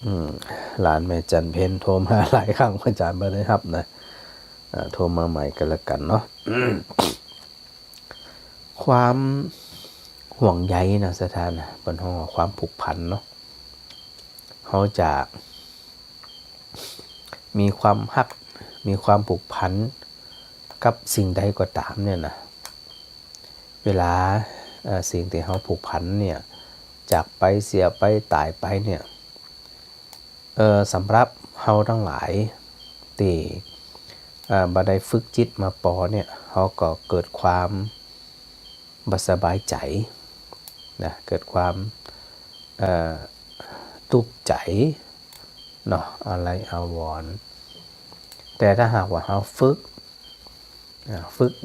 อืมหลานแม่จันเพนโทรมาหลายครั้งอาจารย์บ่ได้รับนะโทรมาใหม่กันละกันเนาะความห่วงใยนะสถานะบนห้องความผูกพันเนาะเขาจะมีความฮักมีความผูกพันกับสิ่งใดก็ตามเนี่ยนะเวลาสิ่งที่เขาผูกพันเนี่ยจากไปเสียไปตายไปเนี่ยสำหรับเฮาทั้งหลายที่บ่ได้ฝึกจิตมาปอเนี่ยเขาก็เกิดความบ่สบายใจนะเกิดความทุกข์ใจเนาะอะไรอาวรณ์แต่ถ้าหากว่าเราฝึก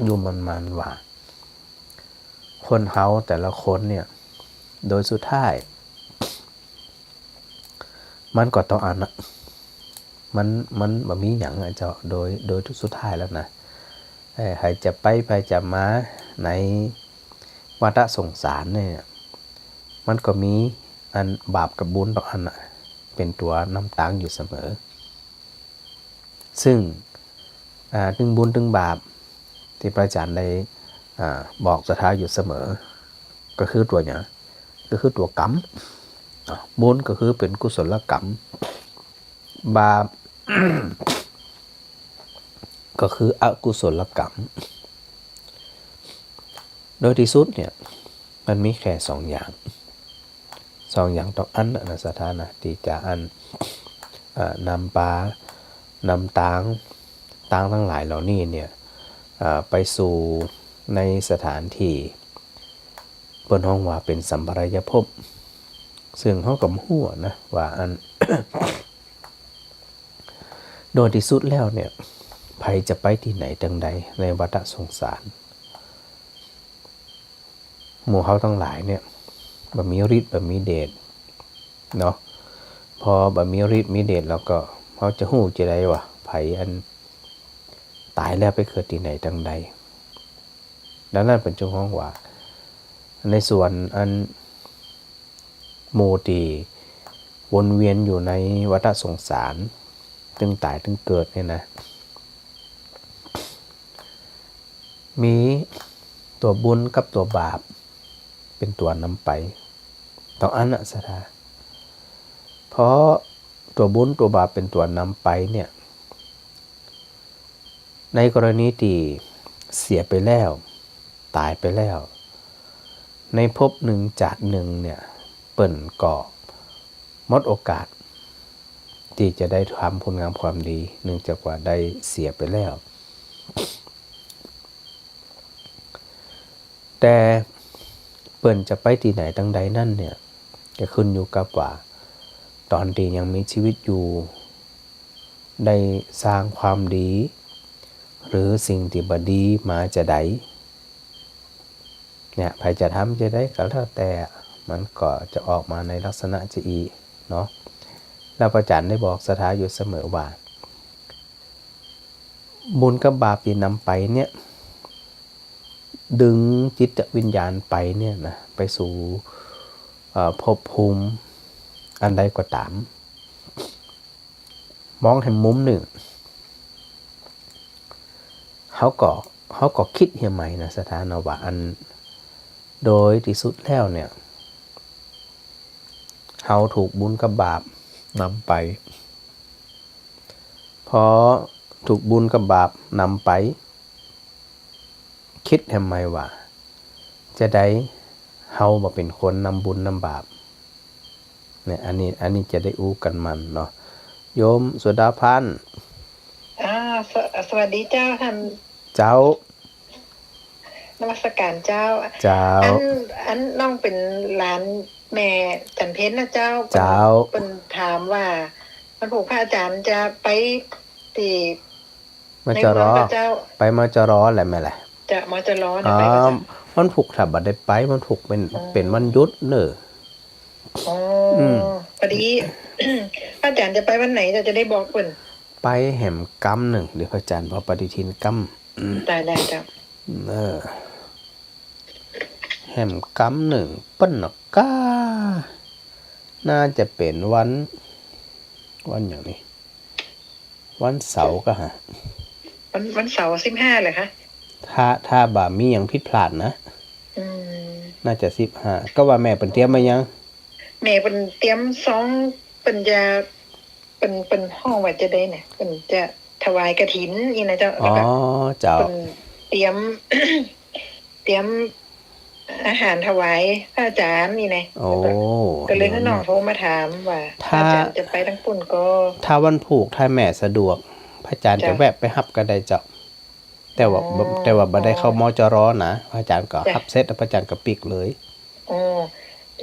อยู่มันว่าคนเฮาแต่ละคนเนี่ยโดยสุดท้ายมันก็ต้องมันบ่มีหยังอะเจ้าโดยสุดท้ายแล้วนะใครจะไปจะมาในวัฏสงสารเนี่ยมันก็มีอันบาปกับบุญต่ออันน่ะเป็นตัวนำทางอยู่เสมอซึ่งถึงบุญถึงบาปที่พระอาจารย์ได้บอกสถาอยู่เสมอก็คือตัวหยังก็คือตัวกรรมบุญก็คือเป็นกุศลกรรมบาป ก็คืออกุศลกรรมโดยที่สุดเนี่ยมันมีแค่2 อย่างต้องอันนะสถานะที่จะอันนำตางทั้งหลายเหล่านี้เนี่ยไปสู่ในสถานที่เปิ้นฮ้องว่าเป็นสัมปรายภพซึ่งเฮาก็บ่ฮู้นะว่าอัน โดยที่สุดแล้วเนี่ยไผจะไปที่ไหนจังใดในวัฏสงสารหมู่เฮาทั้งหลายเนี่ยบ่มีฤทธิ์บ่มีเดชเนาะพอบ่มีฤทธิ์มีเดชแล้วก็เฮาจะฮู้จะได้ว่าไผอันตายแล้วไปเกิดที่ไหนจังใดดังนั้นเป็นจังฮ้องว่าในส่วนอันหมู่ที่วนเวียนอยู่ในวัฏสงสารตึงตายตึงเกิดเนี่ยนะมีตัวบุญกับตัวบาปเป็นตัวนำไปต้องอันนะสถาเพราะตัวบุญตัวบาปเป็นตัวนำไปเนี่ยในกรณีที่เสียไปแล้วตายไปแล้วในภพหนึ่งจากหนึ่งเนี่ยเปิ่นก่อหมดโอกาสที่จะได้ทำผลงานความดีเนื่องจากว่าได้เสียไปแล้วแต่เปิ่นจะไปที่ไหนตั้งใดนั่นเนี่ยจะขึ้นอยู่กับว่าตอนที่ยังมีชีวิตอยู่ได้สร้างความดีหรือสิ่งที่บ่ดีมาจะได้เนี่ยใครจะทำจะได้ก็แล้วแต่มันก็จะออกมาในลักษณะจะอีเนาะแล้วพระอาจารย์ได้บอกสถาอยู่เสมอว่าบุญกับบาปที่นำไปเนี่ยดึงจิตวิญญาณไปเนี่ยนะไปสู่ภพภูมิอันใดก็ตามมองให้มุมหนึ่งเขาก็คิดเฮียใหม่นะสถานว่าอันโดยที่สุดแล้วเนี่ยเขาถูกบุญกับบาปนำไปพอถูกบุญกับบาปนำไปคิดทำไมว่าจะได้เฮามาเป็นคนนำบุญนำบาปเนี่ยอันนี้จะได้อู้กันมันเนาะโยมสุดาพันธ์สวัสดีเจ้าท่านเจ้านมัสการเจ้าอันน้องเป็นหลานแม่จันเพ็ญนะเจ้าเป็นถามว่ามันผูกพระอาจารย์จะไปตีมาจรอไปมาจรออะไรไหมล่ะจะมาจรอไปมันผูกถ้าบ่ได้ไปมันผูกเป็นวันหยุดเนอะพอดีพระอาจารย์จะไปวันไหนจะได้บอกเพิ่นไปแหมกำหนึ่งเดี๋ยวพระอาจารย์พอปฏิทินกำได้เจ้าแหมกำหนึ่งปั้นนกก้าน่าจะเป็นวัน วันอย่างนี้วันเสาร์ก็ฮะวันเสาร์15เลยคะถ้าบ่ามีอย่างผิดพลาดนะน่าจะ15ก็ว่าแม่เปิ้นเตรียมมายังแม่เป็นเตรียม2เป็นจะเป็นห้องว่าจะได้เนี่ยเป็นจะถวายกฐินนี่นะเจ้าอ๋อเจ้าเป็นเตรียม เตรียมอาหารถวายพระอาจารย์นี่นะโอ้ก็เลยให้น้องโทรมาถามว่าพระอาจารย์จะไปทั้งปุ่นก็ถ้าวันผูกถ้าแม่สะดวกพระอาจารย์จะแวะไปรับก็ได้เจ้าแต่ว่าบ่ได้เข้ามจรนะพระอาจารย์ก็รับเสร็จแล้วพระอาจารย์ก็ปิกเลยอ๋อ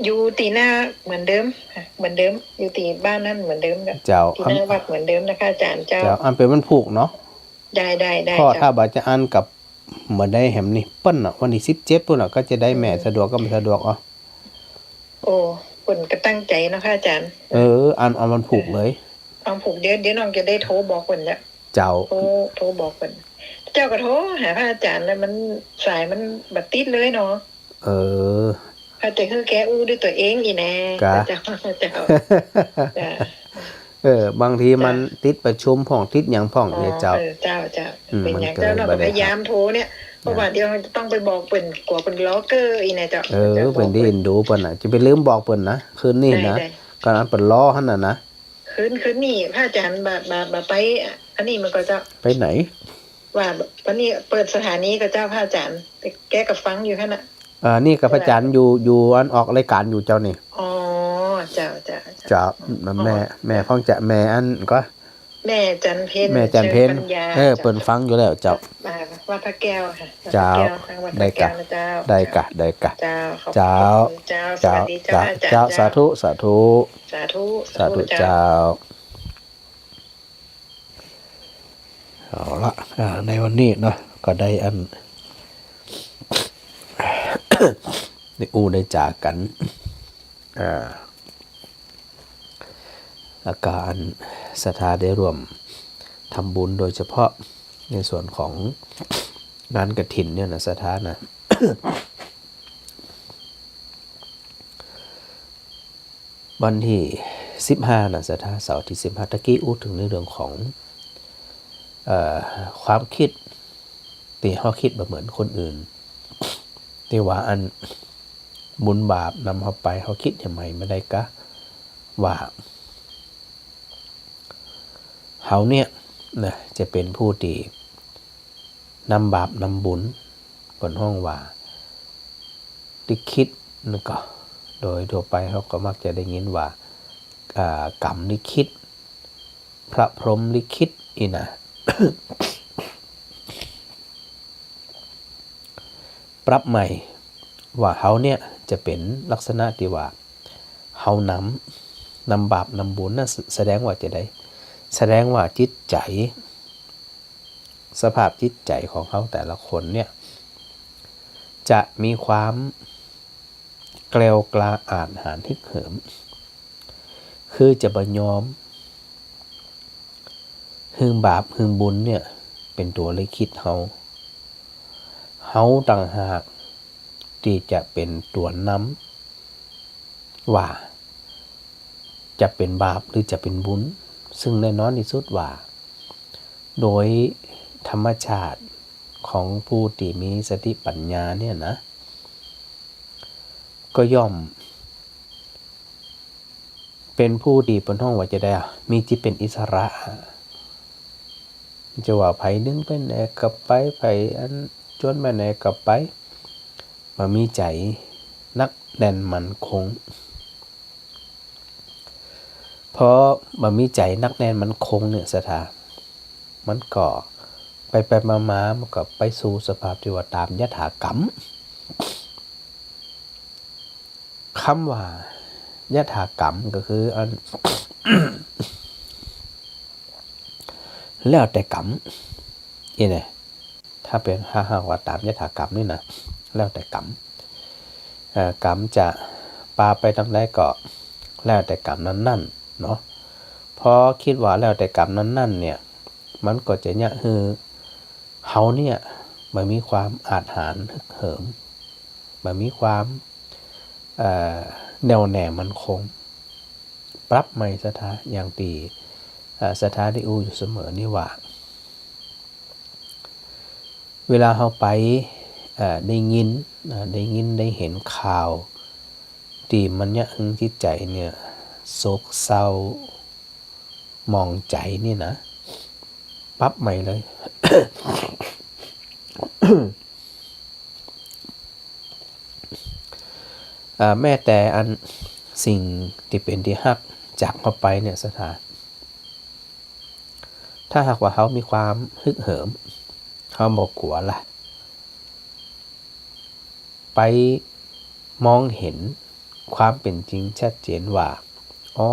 อยู่ตีหน้าเหมือนเดิมค่ะเหมือนเดิมอยู่ตีบ้านนั่นเหมือนเดิมเจ้าตีหน้าวัดเหมือนเดิมนะคะอาจารย์เจ้าอันเป็นวันผูกเนาะได้เพราะถ้าบ่จะอันกับบ่ได้แหมนี่เปิ้นน่ะวันที่17ปุ่นน่ะก็จะได้แม่สะดวกก็ไม่สะดวกโอ้เปิ้นก็ตั้งใจเนาะค่ะอาจารย์อันวันผูกเลยเอาผูกเดี๋ยวน้องจะได้โทรบอกเปิ้นแล้วเจ้าโทรบอกเปิ้นเจ้าก็โทรหาพระอาจารย์แล้วมันสายมันบ่ติดเลยเนาะพระอาจารย์คือแกอู้ด้วยตัวเองอีแน่เจ้าบางทีมันติดประชุมพ่องติดหยังพ่องเนี่ยเจ้าเป็นอย่างเจ้าเราพยายามโทรเนี่ยเพราะว่าเดี๋ยวจะต้องไปบอกเปิ้นกลัวเปิ้นล็อกเกอร์อีแน่เจ้าเปิ้นได้เห็นดูเปิ้นน่ะจะไปลืมบอกเปิ้นนะคืนนี้นะก่อนอันเปิ้นรอหั่นน่ะนะคืนนี้พระอาจารย์บ่ไปอันนี้มันก็จะไปไหนว่าวันนี้เปิดสถานีกับเจ้าพระอาจารย์แกก็ฟังอยู่คั่นน่ะนี่กับพระอาจารย์อยู่อันออกรายการอยู่เจ้านี่อ๋อเจ้าแม่พ้องจะแม่อันก็แม่จันเพ็ญเปิ้นฟังอยู่แล้วเจ้าวัดพระแก้วค่ะเจ้าได้กะเจ้าสวัสดีเจ้าอาจารย์เจ้าสาธุเจ้าเอาละในวันนี้เนาะก็ได้อันได้ได้จากกันอาการศรัทธาได้ร่วมทำบุญโดยเฉพาะในส่วนของงานกฐินเนี่ยนะศรัทธานะ วันที่15นะศรัทธาเสาร์ที่15ตะกี้อู้ถึงในเรื่องของความคิดที่เฮาคิดบ่เหมือนคนอื่นที่ว่าอันบุญบาปนำเฮาไปเฮาคิดยังไงไม่ได้กะว่าเฮาเนี่ยนะจะเป็นผู้ที่นำบาปนำบุญบนห้องว่าที่คิดนั่นก็โดยทั่วไปเขาก็มักจะได้ยินว่ากรรมลิขิตพระพรหมลิขิตอีนะ ปรับใหม่ว่าเฮาเนี่ยจะเป็นลักษณะที่ว่าเฮานำบาปนำบุญนะแสดงว่าจะได้แสดงว่าจิตใจสภาพจิตใจของเขาแต่ละคนเนี่ยจะมีความเกลียวกลาอาจหาญฮึกเหิมคือจะบ่ยอมหึงบาปหึงบุญเนี่ยเป็นตัวลิขิตเฮาต่างหากที่จะเป็นตัวนำว่าจะเป็นบาปหรือจะเป็นบุญซึ่งแน่นอนที่สุดว่าโดยธรรมชาติของผู้ที่มีสติปัญญาเนี่ยนะก็ย่อมเป็นผู้ที่บนห้องว่าจะได้มีจิตเป็นอิสระจะว่าไผนึงไปไหนก็ไปไผอันจวนไปไหนก็ไปมามีใจนักแน่นมั่นคงเพราะมามีใจนักแน่นมั่นคงเนี่ยสถามันก็ไปมามันก็ไปสู่สภาพที่ว่าตามยถากรรมคำว่ายถากรรมก็คืออัน แล้วแต่กรรมนี่ไงถ้าเป็นหากว่าตามยถากรรมนี่นะแล้วแต่กรรมกรรมจะปาไปทางใดก็แล้วแต่กรรมนั้นๆเนาะพอคิดว่าแล้วแต่กรรมนั้นๆเนี่ยมันก็จะเนี่ยคือเฮาเนี่ยมันมีความอาจหาญฮึกเหิมมันมีความแน่วแน่มั่นคงปรับใหม่สถาอย่างตี สถาได้อู้อยู่เสมอนี่ว่าเวลาเราไปได้ยินได้เห็นข่าวที่มันยะหึงจิตใจเนี่ยโศกเศร้ามองใจนี่นะปั๊บใหม่เลย แม้แต่อันสิ่งที่เป็นที่ฮักจากเข้าไปเนี่ยสถานถ้าหากว่าเขามีความฮึกเหิมเขาบอกกลัวล่ะไปมองเห็นความเป็นจริงชัดเจนว่าอ๋อ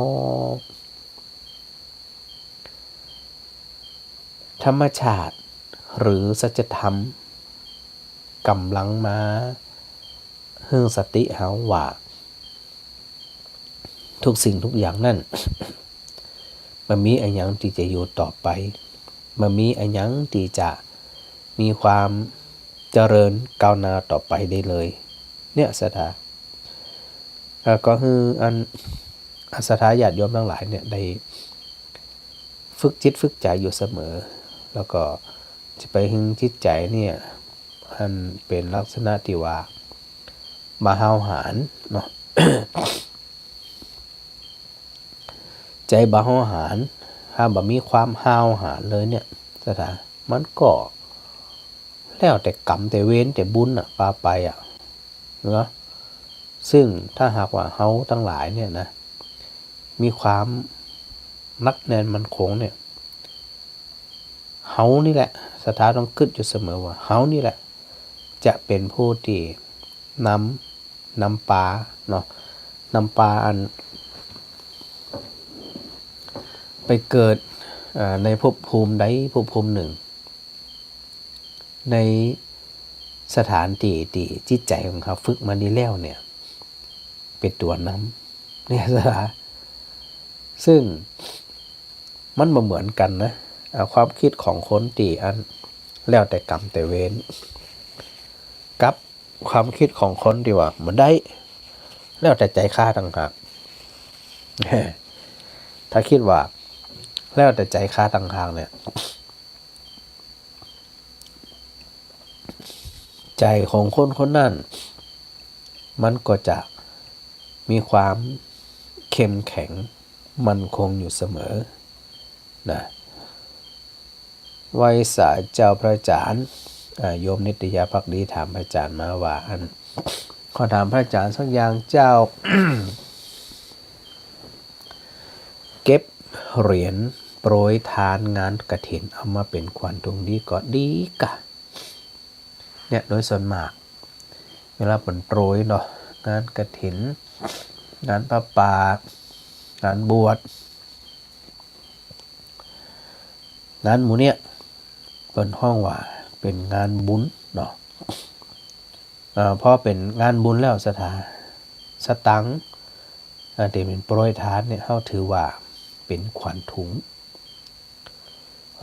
ธรรมชาติหรือสัจธรรมกำลังมาฮึ่งสติเฮาว่าทุกสิ่งทุกอย่างนั่น มันมีอันยังที่จะอยู่ต่อไปมันมีอันยังที่จะมีความเจริญก้าวหน้าต่อไปได้เลยเนี่ยสถาก็คืออันสถาญาติโยมทั้งหลายเนี่ยได้ฝึกจิตฝึกใจอยู่เสมอแล้วก็จะไปหึงจิตใจเนี่ยอันเป็นลักษณะที่ว่ามาห้าวหาญเนาะ ใจบ่ห้าวหาญถ้าบ่มีความห้าวหาญเลยเนี่ยสถามันก็แล้วแต่กรรมแต่เวรแต่บุญอ่ะปาไปอ่ะเนาะซึ่งถ้าหากว่าเฮาทั้งหลายเนี่ยนะมีความนักแน่นมั่นคงเนี่ยเฮานี่แหละสถาต้องคิดอยู่เสมอว่าเฮานี่แหละจะเป็นผู้ที่นำปลาเนาะนำปลาอันไปเกิดในภพภูมิใดภพภูมิหนึ่งในสถานที่จิตใจของเขาฝึกมาดีแล้วเนี่ยเป็นตัวนำเนี่ยสถานซึ่งมันบ่เหมือนกันนะความคิดของคนที่อันแล้วแต่กรรมแต่เวรกับความคิดของคนที่ว่ามันได้แล้วแต่ใจข้าต่างหาก ถ้าคิดว่าแล้วแต่ใจข้าต่างหากเนี่ยใจของคนคนนั้นมันก็จะมีความเข้มแข็งมั่นคงอยู่เสมอนะไวยสายเจ้าพระอาจารย์โยมนิตยาภักดีถามพระอาจารย์มาว่าอันขอถามพระอาจารย์สักอย่างเจ้า เก็บเหรียญโปรยทานงานกฐินเอามาเป็นขวัญถุงดีก็ดีกะเนี่ยโดยส่วนมากเวลาผลโปรยเนาะงานกฐินงานประปางานบวชงานหมู่เนี่ยเป็นห้องว่าเป็นงานบุญเนาะพอเป็นงานบุญแล้วสตังค์ที่เป็นโปรยทานเนี่ยเขาถือว่าเป็นขวัญถุง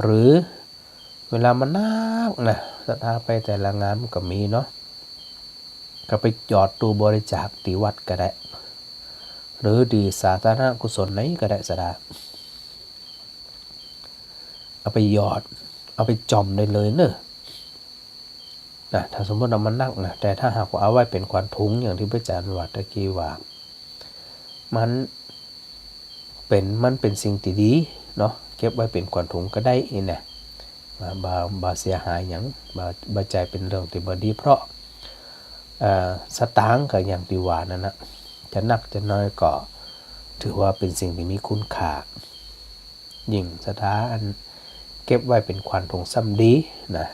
หรือเวลามันนักนะศรัทธาไปแต่ละงานมันก็มีเนาะก็ไปหยอดตู้บริจาคที่วัดก็ได้หรือดีสาธารณกุศลไหนก็ได้สดาเอาไปหยอดเอาไปจอมได้เลยเนอะนะถ้าสมมติเรามันนักนะแต่ถ้าหากว่าเอาไว้เป็นขวัญถุงอย่างที่พระอาจารย์ว่าตะกี้ว่ามันเป็นสิ่งที่ดีเนาะเก็บไว้เป็นขวัญถุงก็ได้นี่นะบาเสียหายอย่างบาใจเป็นเรื่องที่บดีเพราะสตางค์ก็อย่างที่ว่านั่นนะจะนักจะน้อยก็ถือว่าเป็นสิ่งที่มีคุณค่ายิ่งสถานเก็บไว้เป็นขวัญถุงซ้ำดีนะ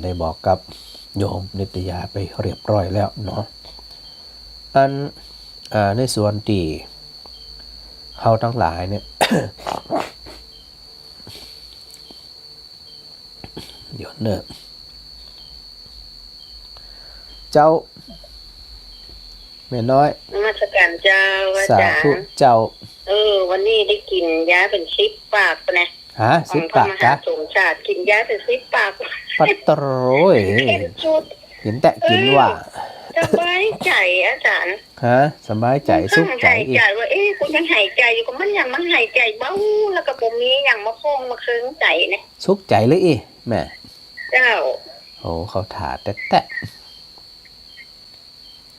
ได้บอกกับโยมนิตยาไปเรียบร้อยแล้วเนาะอันในส่วนที่เขาทั้งหลายเนี่ย เดี๋ยวเนอะเจ้าแม่น้อยนมัสการเจ้าอาจารย์สาธุเจ้าวันนี้ได้กินยาเป็น10 ปากนะฮะ10 ปากกะสงชาติกินยาเป็น10 ปากปัตโตรยเห็นแต่กินว่า สบายใจอาจารย์ ฮะสบายใจสุขใจ หาย อี ใจ ก ว่ากูยังหายใจอยู่ก็มันยังมันหายใจเบาแล้วก็บ่มีหยังมาคล้องมาเคืองใจเนี่ย สุขใจเลยอีแม่ เจ้า โอ้เขาถาแตะแตะ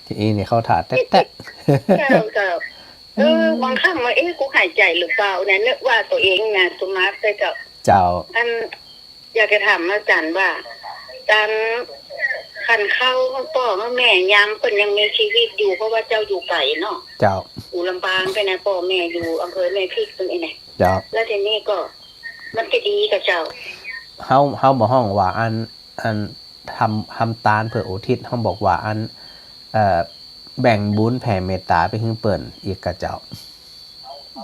ที่อีนี่เขาถาแตะแตะ เจ้าบางครั้งว่ากูหายใจหรือเปล่าเนี่ยนึกว่าตัวเองนะสมาร์ทแต่เจ้า เจ้า อันอยากจะถามอาจารย์ว่าการขันเข้าพ่อแม่ยามเพิ่นยังมีชีวิตอยู่เพราะว่าเจ้าอยู่ไกลเนาะ เจ้า อยู่ลำปางไปนะพ่อแม่อยู่อำเภอแม่พริกตรงนี้นะ เจ้า แล้วทีนี้ก็มันก็ดีกับเจ้า เฮาบ่ห้องว่าอันทำตาลเพื่ออุทิศเฮาบอกว่าอันแบ่งบุญแผ่เมตตาไปให้เปิ้นอีกกะเจ้า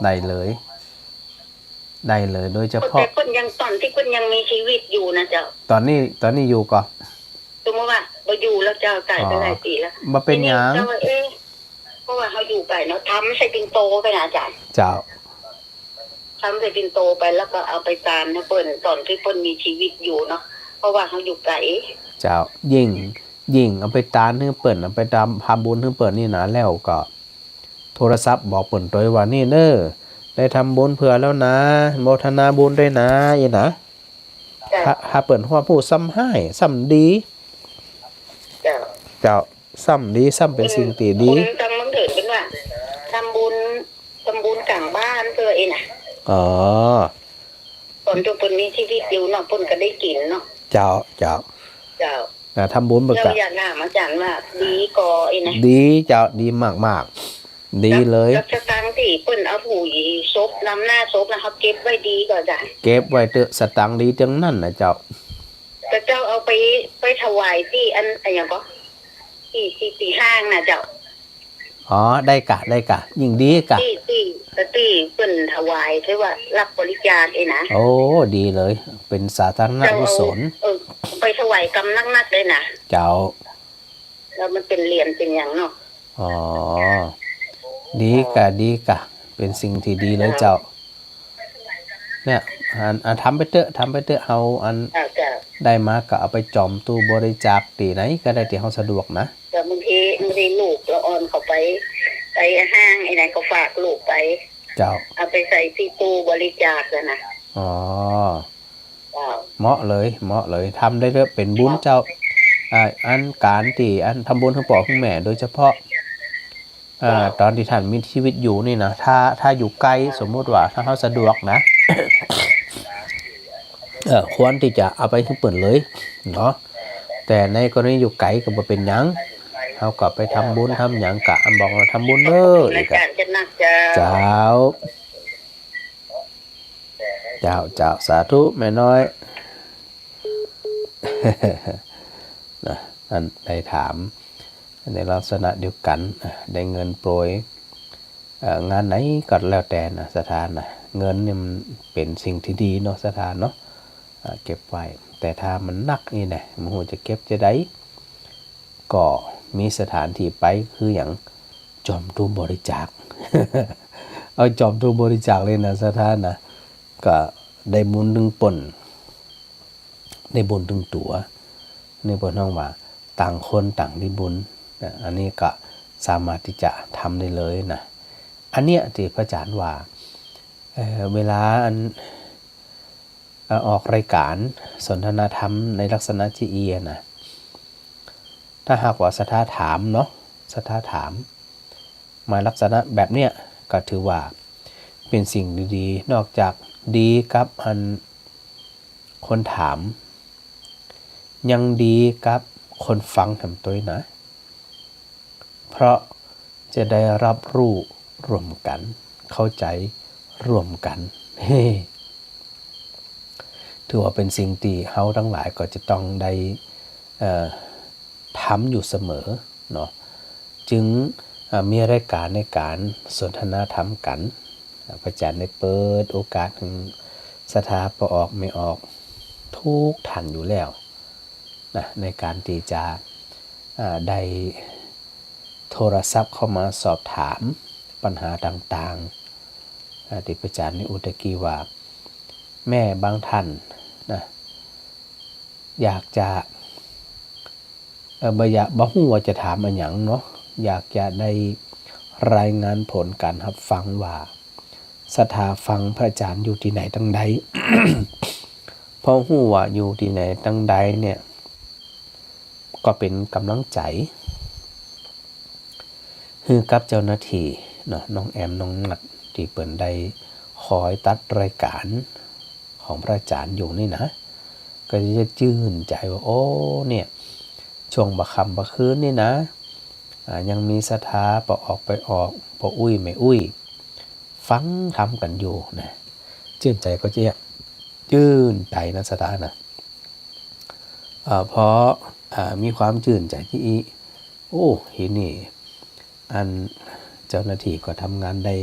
ได้เลยโดยเฉพาะ แต่คนยังตอนที่คนยังมีชีวิตอยู่นะเจ้า ตอนนี้อยู่ก็ สมมติว่าบ่อยู่แล้วเจ้าตายไปหลายปีแล้ว บ่เป็นหยัง เจ้าว่าเพราะว่าเขาอยู่ไกลเนาะทำใส่ปิ่นโตไปนะอาจารย์ เจ้า ทำใส่ปิ่นโตไปแล้วก็เอาไปตามนะเปิ้นตอนที่เปิ้นมีชีวิตอยู่เนาะเพราะว่าเขาอยู่ไกล เจ้ายิ่งเอาไปตานให้เปิ้นเอาไปทำบุญให้เปิ้นนี่นะแล้วก็โทรศัพท์บอกเปิ้นตัวว่านี่เด้อได้ทำบุญเพื่อแล้วนะโมทนาบุญด้วยนะอีนะ ถ้าเปิดหัวผู้ซ้ำให้ซ้ำดี เจ้า เจ้าซ้ำดีซ้ำเป็นสิ่งที่ดี คุณจังมังเถิดเป็นว่าทำบุญกลางบ้านเพื่อเองน่ะ อ๋อ ตอนที่เปิ้นมีชีวิตอยู่เนาะเปิ้นก็ได้กินเนาะ เจ้า เจ้า ทำบุญเบิก เรา กะ อยากถามอาจารย์ว่าดีก่อเองนะ ดีเจ้าดีมากดีเลย รัชกาลที่เปิ้นเอาผู้หญิงศพนำหน้าศพนะเขาเก็บไว้ดีก่อนจ้ะ เก็บไว้เตอะสตังค์ดีจังนั่นนะเจ้า แต่เจ้าเอาไปถวายที่อันอย่างก็ที่ห้างนะเจ้า อ๋อได้กะยิ่งดีกะ ที่เปิ้นถวายคือว่ารับบริจาคเองนะ โอ้ดีเลย เป็นสาธารณ เจ้า กุ เอา ศล ไปถวายกำนักเลยนะ เจ้า แล้วมันเป็นเหรียญเป็นอย่างเนาะ อ๋อดีกะเป็นสิ่งที่ดีเลยเจ้า เนี่ยทำไปเตอะเอาอัน เจ้า ได้มาก็เอาไปจอมตู้บริจาคตีไหนก็ได้ที่เฮาสะดวกนะ แต่บางทีลูกละอ่อนเขาไปห้างไอ้ไหนเขาฝากลูกไป เจ้า เอาไปใส่ที่ตู้บริจาคแล้วนะ อ๋อ เจ้า เหมาะเลยทำได้เด้อเป็นบุญเจ้าอันการที่อันทำบุญให้พ่อให้แม่โดยเฉพาะตอนที่ท่านมีชีวิตอยู่นี่นะถ้าอยู่ไกลสมมุติว่าถ้าเฮาสะดวกนะ ควรที่จะเอาไปให้เปิดเลยเนาะแต่ในกรณีอยู่ไกลก็บ่เป็นหยังเฮาก็ไปทำบุญทำหยังกะอันบอกว่าทำบุญเด้ออีก อาจารย์จะนักจะ เจ้าสาธุแม่น้อย นะอันได้ถามในลักษณะเดียวกันได้เงินโปรยงานไหนก็แล้วแต่นะสถานนะเงินเนี่ยมันเป็นสิ่งที่ดีเนาะสถานเนาะเก็บไว้แต่ถ้ามันนักนี่นะมันหัวจะเก็บจะได้ก็มีสถานที่ไปคืออย่างจอมตู้บริจาค เอาจอมตู้บริจาคเลยนะสถานนะก็ได้บุญถึงป่นได้บุญถึงตัวนี่บ่น้องว่าต่างคนต่างได้บุญอันนี้ก็สามารถที่จะทำได้เลยนะอันเนี้ยที่พระอาจารย์ว่าเวลาออกรายการสนทนาธรรมในลักษณะที่นะถ้าหากว่าศรัทธาถามเนาะศรัทธาถามมาลักษณะแบบเนี้ยก็ถือว่าเป็นสิ่งดีๆนอกจากดีกับคนถามยังดีกับคนฟังทำตัวนะเพราะจะได้รับรู้ร่วมกันเข้าใจร่วมกันถือว่าเป็นสิ่งที่เฮาทั้งหลายก็จะต้องได้ทำอยู่เสมอเนาะจึงมีรายการในการสนทนาธรรมกันพระอาจารย์ได้เปิดโอกาสถึงสถาปออกไม่ออกทุกท่านอยู่แล้วนะในการที่จะได้โทรศัพท์เข้ามาสอบถามปัญหาต่างๆที่พระอาจารย์ในอุตกีว่าแม่บางท่านนะอยากจะ บ่ฮู้ว่าจะถามอันหยังเนาะอยากจะได้รายงานผลการรับฟังว่าศรัทธาฟังพระอาจารย์อยู่ที่ไหนตั้งใด เพราะฮู้ว่าอยู่ที่ไหนตั้งใดเนี่ยก็เป็นกำลังใจคือกับเจ้าหน้าที่เนาะน้องแอมน้องนัดที่เปิ้นได้คอยตัดรายการของพระอาจารย์อยู่นี่นะก็จะชื่นใจว่าโอ้เนี่ยช่วงบ่ค่ำบ่คืนนี่นะยังมีศรัทธาบ่ออกไปออกบ่อุ้ยไม่อุ้ยฟังทำกันอยู่นะชื่นใจก็จะชื่นใจนะศรัทธานะเพราะมีความชื่นใจที่โอ้เห็นนี่อันเจ้าหน้าที่ก็ทำงานได้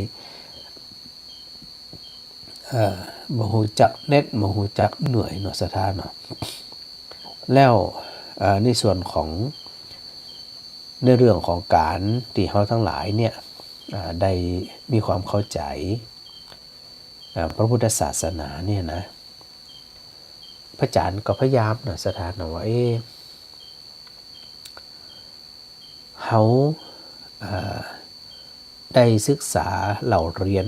บ่ฮู้จักเน็ตบ่ฮู้จักเหนื่อยเนาะศรัทธาเนาะแล้วในส่วนของในเรื่องของการที่เฮาทั้งหลายเนี่ยได้มีความเข้าใจพระพุทธศาสนาเนี่ยนะพระอาจารย์ก็พยายามนะศรัทธานะว่าเฮาได้ศึกษาเล่าเรียน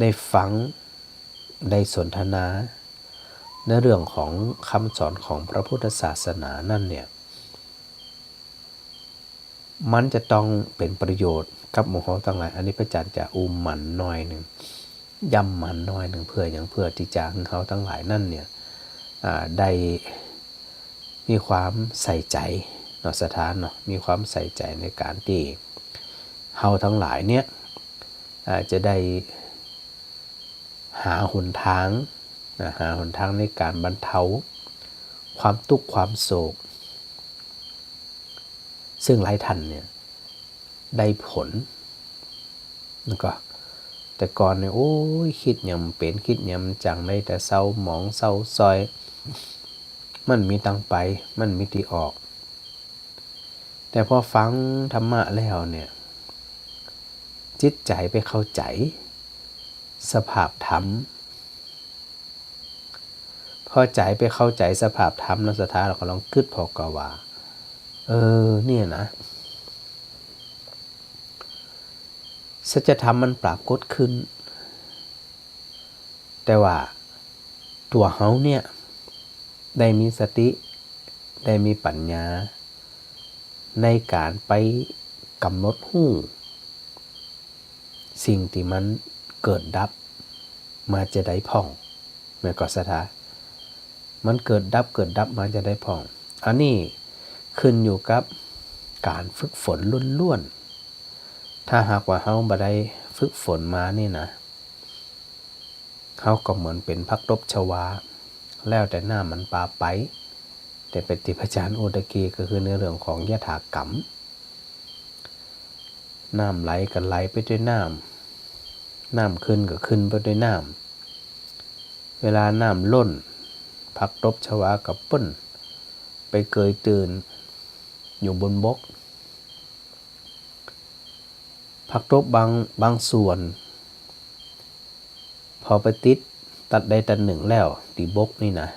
ได้ฟังได้สนทนาในเรื่องของคำสอนของพระพุทธศาสนานั่นเนี่ยมันจะต้องเป็นประโยชน์กับหมู่เฮาทั้งหลายอันนี้พระอาจารย์จะอุ้มมันหน่อยนึงย้ำมันหน่อยนึงเพื่อที่จะให้เฮาทั้งหลายนั่นเนี่ยได้มีความใส่ใจเนาะศรัทธาเนาะมีความใส่ใจในการที่เฮาทั้งหลายเนี่ยจะได้หาหนทางในการบรรเทาความทุกข์ความโศกซึ่งหลายท่านเนี่ยได้ผลแล้วก็แต่ก่อนเนี่ยโอ้ยคิดหยังเป็นคิดหยังจังได้แต่เศร้าหมองเศร้าซอยมันมีทางไปมันมีที่ออกแต่พอฟังธรรมะแล้วเนี่ยจิตใจไปเข้าใจสภาพธรรมพอใจไปเข้าใจสภาพธรรมแล้วสุดท้ายเราก็ลองคิดพอกว่าเนี่ยนะสัจธรรมมันปรากฏขึ้นแต่ว่าตัวเฮาเนี่ยได้มีสติได้มีปัญญาในการไปกำหนดรู้สิ่งที่มันเกิดดับมาจะได้ผ่องแม่ก็ศรัทธามันเกิดดับมาจะได้ผ่องอันนี้ขึ้นอยู่กับการฝึกฝนล้วนๆถ้าหากว่าเฮาบ่ได้ฝึกฝนมานี่นะเฮาก็เหมือนเป็นผักตบชวาแล้วแต่น้ามันปาไปแต่ปฏิปจารย์โอตกีก็คือในเรื่องของยถากรรมน้ำไหลก็ไหลไปด้วยน้ำขึ้นก็ขึ้นไปด้วยน้ำเวลาน้ำล้นผักตบชวากับป้นไปเกยตื่นอยู่บนบกผักตบบางส่วนพอไปตัดใดตัดหนึ่งแล้วตีบกนี่นะ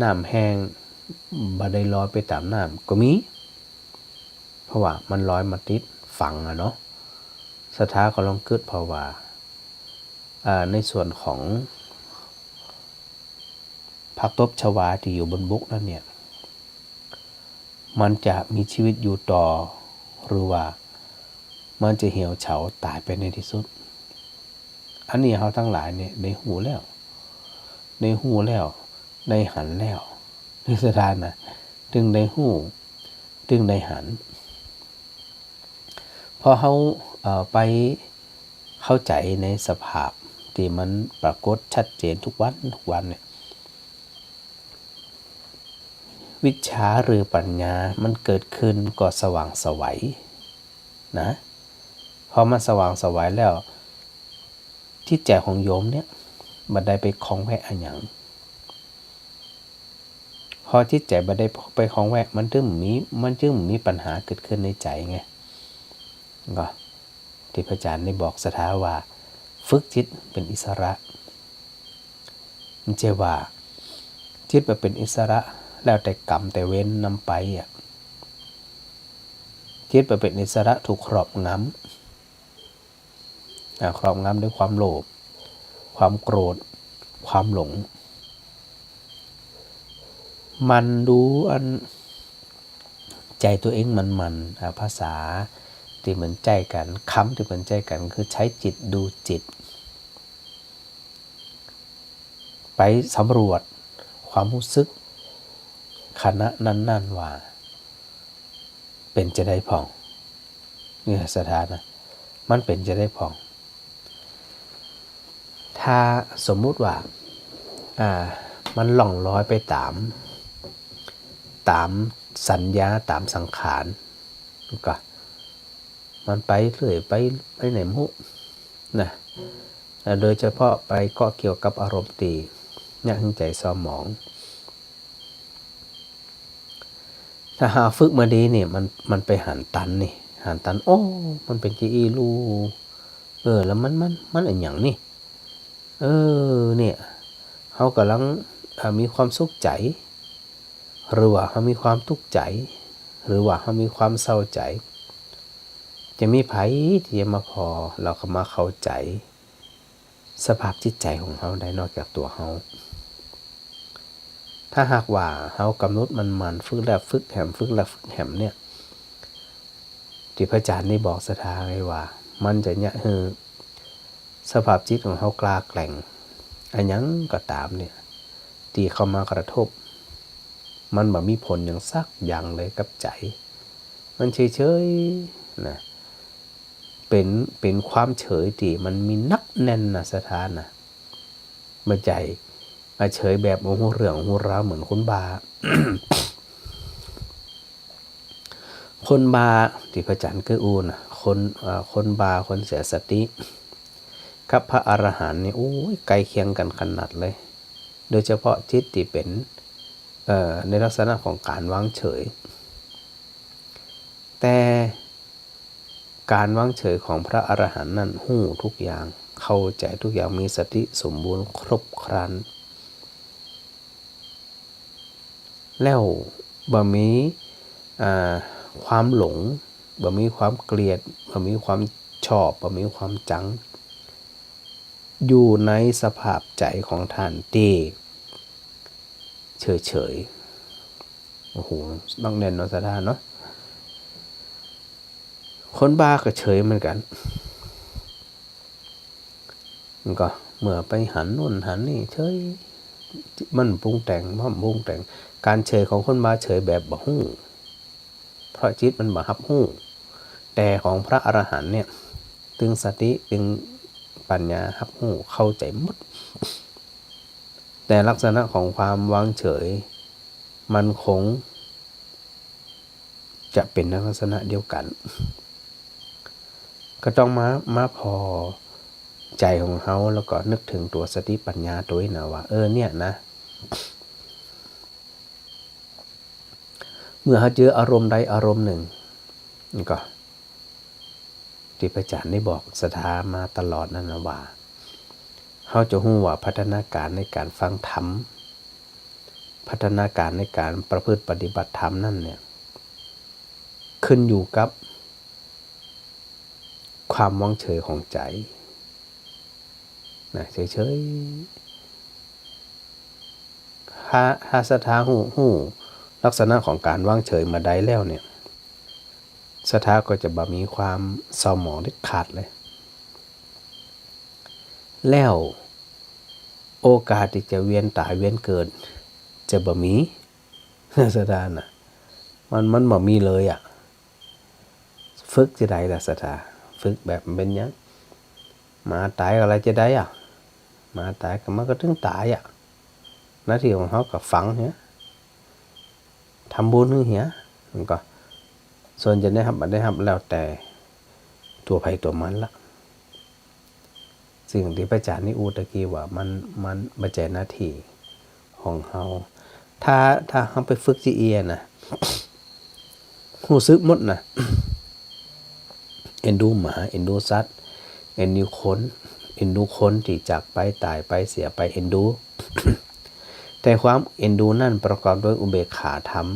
น้ำแห้งบ่ได้ลอยไปตามน้ำก็มีเพราะว่ามันลอยมาติดฝั่งเนาะศรัทธาก็ลองคิดเพราะว่าในส่วนของผักตบชวาที่อยู่บนบกนั่นเนี่ยมันจะมีชีวิตอยู่ต่อหรือว่ามันจะเหี่ยวเฉาตายไปในที่สุดอันนี้เขาทั้งหลายเนี่ยได้หูแล้วได้หันแล้วนิสดานนะจึงได้หูจึงได้หันพอเขาไปเข้าใจในสภาพที่มันปรากฏชัดเจนทุกวันเนี่ยวิชาหรือปัญญามันเกิดขึ้นก็สว่างไสวนะพอมันสว่างไสวแล้วจิตใจของโยมเนี่ยบ่ได้ไปคล้องแวะอันหยังพอจิตใจบ่ได้ไปคล้องแวะมันจึงมีปัญหาเกิดขึ้นในใจไงก็ที่พระอาจารย์ได้บอกศรัทธาว่าฝึกจิตเป็นอิสระมันจะว่าจิตมันเป็นอิสระ แล้วแต่กรรมแต่เว้นนำไปอ่ะจิตไปเป็นอิสระถูกครอบงำครอบงำด้วยความโลภความโกรธความหลงมันดูอันใจตัวเองมันภาษาที่เหมือนใจกันคำที่เหมือนใจกันคือใช้จิตดูจิตไปสำรวจความรู้สึกขณะนั้นๆว่าเป็นจะได้ผ่องนี่สถานะมันเป็นจะได้ผ่องถ้าสมมุติว่ามันหล่องลอยไปตามสัญญาตามสังขารก็มันไปเรื่อยไปไหนมุนะโดยเฉพาะไปก็เกี่ยวกับอารมณ์ตีเนี่ยหึงใจซอมหมองถ้าหาฝึกมาดีเนี่ยมันไปหันตันนี่หันตันโอ้มันเป็นจีอีลูแล้วมันอันอย่างนี่เนี่ยเขากำลังมีความสุขใจหรือว่าเขามีความทุกข์ใจหรือว่าเขามีความเศร้าใจจะมีไผที่จะมาพอเราก็มาเข้าใจสภาพจิตใจของเขาได้นอกจากตัวเขาถ้าหากว่าเขากำหนดมันฝึกแล้วฝึกแหมฝึกแล้วฝึกแหมเนี่ยที่พระอาจารย์ได้บอกศรัทธาไว้ว่ามันจะเนี่ยสภาพจิตของเขากล้าแกร่งอันยังก็ตามเนี่ยที่เข้ามากระทบมันบ่มีผลอย่างสักอย่างเลยกับใจมันเฉยๆนะเป็นความเฉยที่มันมีนักแน่นนะสถานนะมาใจมาเฉยแบบโอ้โหเรื่องโอ้โหราวเหมือนคนบา คนบาที่พระอาจารย์เกื้ออูนะคนบาคนเสียสติกับพระอรหันต์นี่โอ้ยใกล้เคียงกันขนาดเลยโดยเฉพาะจิตที่เป็นในลักษณะของการวางเฉยแต่การวางเฉยของพระอรหันต์นั้นหู้ทุกอย่างเข้าใจทุกอย่างมีสติสมบูรณ์ครบครันแล้วบ่มีความหลงบ่มีความเกลียดบ่มีความชอบบ่มีความจังอยู่ในสภาพใจของท่านที่เฉยๆโอ้โหต้องแน่นเนาะสถานเนาะคนบ้าก็เฉยเหมือนกันมันก็เมื่อไปหันนู่นหันนี่เฉยมันปรุงแต่งการเฉยของคนบ้าเฉยแบบบ่ฮู้เพราะจิตมันบ่รับฮู้แต่ของพระอรหันต์เนี่ยตึงสติตึงปัญญารับฮู้เข้าใจหมดแต่ลักษณะของความวางเฉยมันคงจะเป็นลักษณะเดียวกันก็ต้องมาพอใจของเขาแล้วก็นึกถึงตัวสติปัญญาตัวนี้นะว่าเนี่ยนะเมื่อเขาเจออารมณ์ใดอารมณ์หนึ่งนี่ก็ที่พระอาจารย์ได้บอกศรัทธามาตลอดนั่นนะว่าเขาจะรู้ว่าพัฒนาการในการฟังธรรมพัฒนาการในการประพฤติปฏิบัติธรรมนั่นเนี่ยขึ้นอยู่กับความวางเฉยของใจนะเฉยๆถ้าศรัทธาหูลักษณะของการวางเฉยมาได้แล้วเนี่ยศรัทธาก็จะบ่มีความเศร้าหมองเด็ดขาดเลยแล้วโอกาสที่จะเวียนตายเวียนเกิดจะบ่มีศรัทธานะมันบ่มีเลยอ่ะฝึกจะได้ล่ะศรัทธาฝึกแบบเป็นยังมาตายอะไรจะได้อ่ะมาตายก็มันก็ถึงตายอ่ะหน้าที่ของเขาก็ฝังเนี่ยทำบุญเหี้ยมันก็ส่วนจะได้รับแล้วแต่ตัวไผตัวมันละสิ่งที่พระอาจารย์นี่อูตะกี้ว่ามันบ่ใช่หน้าที่ของเขาถ้าเขาไปฝึกจีเอียนะรู้สึกหมดนะเอ็นดูหมาเอ็นดูสัตว์เอ็นดูคนที่จากไปตายไปเสียไปเอ็นดู แต่ความเอ็นดูนั่นประกอบด้วยอุเบกขาธรรม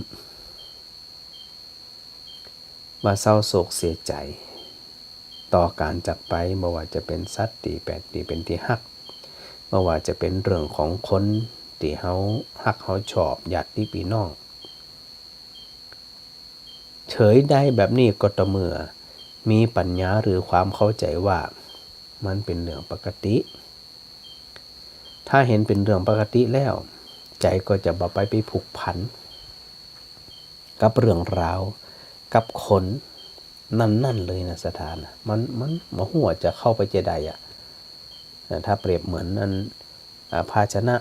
ว่าเศร้าโศกเสียใจต่อการจากไปไม่ว่าจะเป็นสัตว์ที่แปดที่เป็นที่ฮักไม่ว่าจะเป็นเรื่องของคนที่เฮาฮักเฮาชอบญาติพี่น้องเฉยได้แบบนี้ก็ต่อเมื่อมีปัญญาหรือความเข้าใจว่ามันเป็นเรื่องปกติถ้าเห็นเป็นเรื่องปกติแล้วใจก็จะบ่ไปผูกพันกับเรื่องราวกับคนนั่นเลยนะสถานมันหมอหัวจะเข้าไปเจไดอ่ะถ้าเปรียบเหมือนนั้นภาชนะ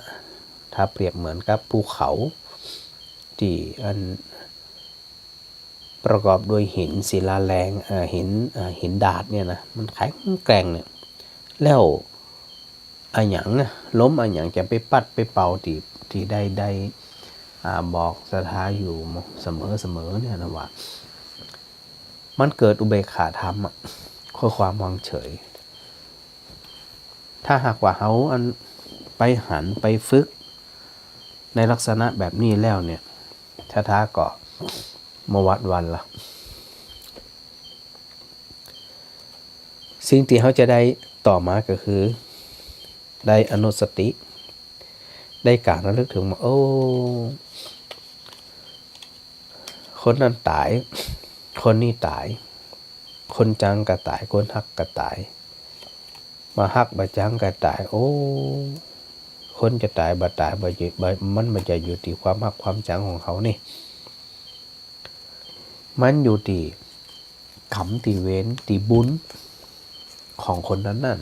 ถ้าเปรียบเหมือนกับภูเขาที่อันประกอบด้วยหินศิลาแรงหินดาดเนี่ยนะมันแข็งแกร่งเนี่ยแล้วอันหยังล้มอันหยังจะไปปัดไปเป่าที่ได้บอกสถาอยู่เสมอเนี่ยนะว่ามันเกิดอุเบกขาธรรมคือความวางเฉยถ้าหากว่าเขาอันไปหันไปฝึกในลักษณะแบบนี้แล้วเนี่ยท้าก็มาวัดวันละสิ่งที่เขาจะได้ต่อมาก็คือได้อนุสติได้การระลึกถึงว่าโอ้คนนั้นตายคนนี้ตายคนจังก็ตายคนฮักก็ตายมาฮักบ่จังก็ตายโอ้คนจะตายบ่ตายมันไม่จะอยู่ที่ความฮักความจังของเขานี่มันอยู่ที่กรรมที่เว้นที่บุญของคนนั้น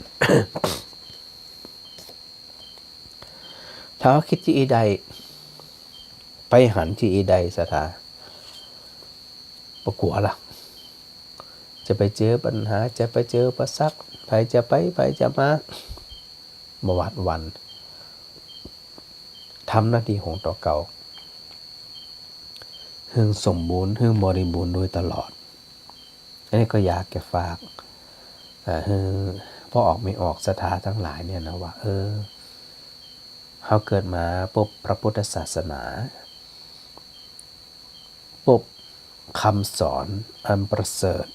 ถ้าคิดที่ใดไปหันที่ใดสถาประกลัวล่ะจะไปเจอปัญหาจะไปเจอประสักไปจะไปจะมาบวัดวันทำหน้าที่ของต่อเก่าหึงสมบูรณ์หึงบริบูรณ์โดยตลอดอันนี้ก็อยากแกฝากพอออกไม่ออกสถาทั้งหลายเนี่ยนะว่าเขาเกิดมาพบพระพุทธศาสนาพบคำสอนอันประเสริฐ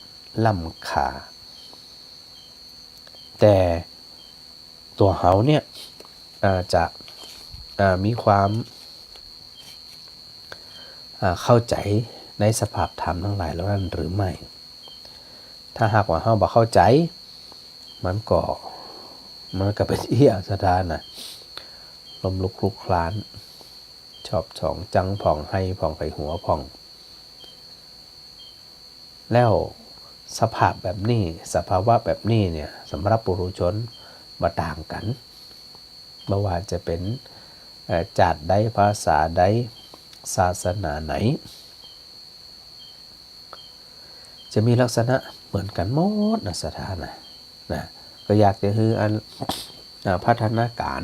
ล้ำค่าแต่ตัวเขาเนี่ยจะมีความเข้าใจในสภาพธรรมทั้งหลายแล้วนั้นหรือไม่ถ้าหากว่าเขาบ่เข้าใจมันก็เป็นที่อัศดานะลมลุกคลุกคลานชอบช่องจังผ่องให้ผ่องไผหัวผ่องแล้วสภาพแบบนี้สภาวะแบบนี้เนี่ยสำหรับปุถุชนมาต่างกันไม่ว่าจะเป็นจัดใดภาษาใดศาสนาไหนจะมีลักษณะเหมือนกันหมดนะสถานะก็อยากจะคืออันพัฒนาการ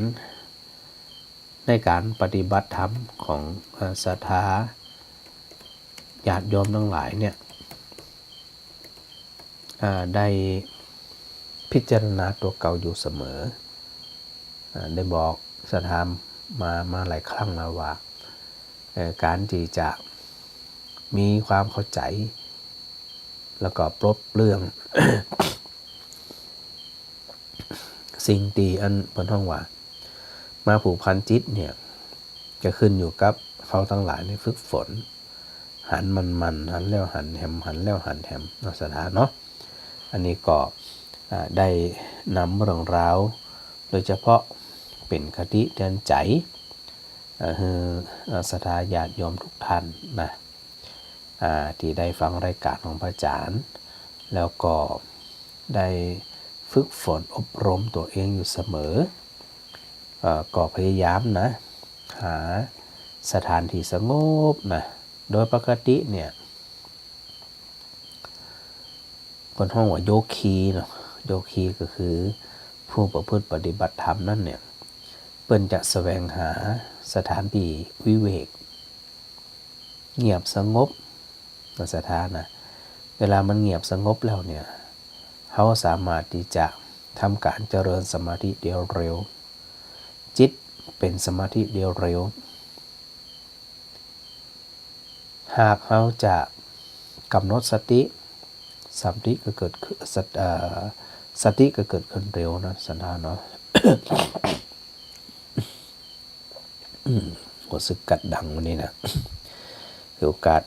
ในการปฏิบัติธรรมของศรัทธาญาติโยมทั้งหลายเนี่ยได้พิจารณาตัวเก่าอยู่เสมอได้บอกสถานมาหลายครั้งแล้วว่าการที่จะมีความเข้าใจแล้วก็ปลดเรื่อง สิ่งที่อันเป็นห้องว่ามาผูกพันจิตเนี่ยจะขึ้นอยู่กับเขาทั้งหลายในฝึกฝนหันมันหันแล้วหันแหมหันแล้วหันแหมนสถานเนาะอันนี้ก็ได้นำเรื่องราวโดยเฉพาะเป็นคติเตือนใจศรัทธาญาติโยมทุกท่านนะที่ได้ฟังรายการของพระอาจารย์แล้วก็ได้ฝึกฝนอบรมตัวเองอยู่เสมอก็พยายามนะหาสถานที่สงบนะโดยปกติเนี่ยคนห้องว่าโยคีเนาะโยคีก็คือผู้ประพฤติปฏิบัติธรรมนั่นเนี่ยเปิ้นจะแสวงหาสถานที่วิเวกเงียบสงบสถานนะเวลามันเงียบสงบแล้วเนี่ยเขาสามารถที่จะทำการเจริญสมาธิเดียวเร็วจิตเป็นสมาธิเดียวเร็ว หากเราจะกำหนดสติก็เกิดขึ้นสติก็เกิดขึ้นเร็วนะสันดานเนาะ หัวสึกกัดดังวันนี้นะคือโอกาส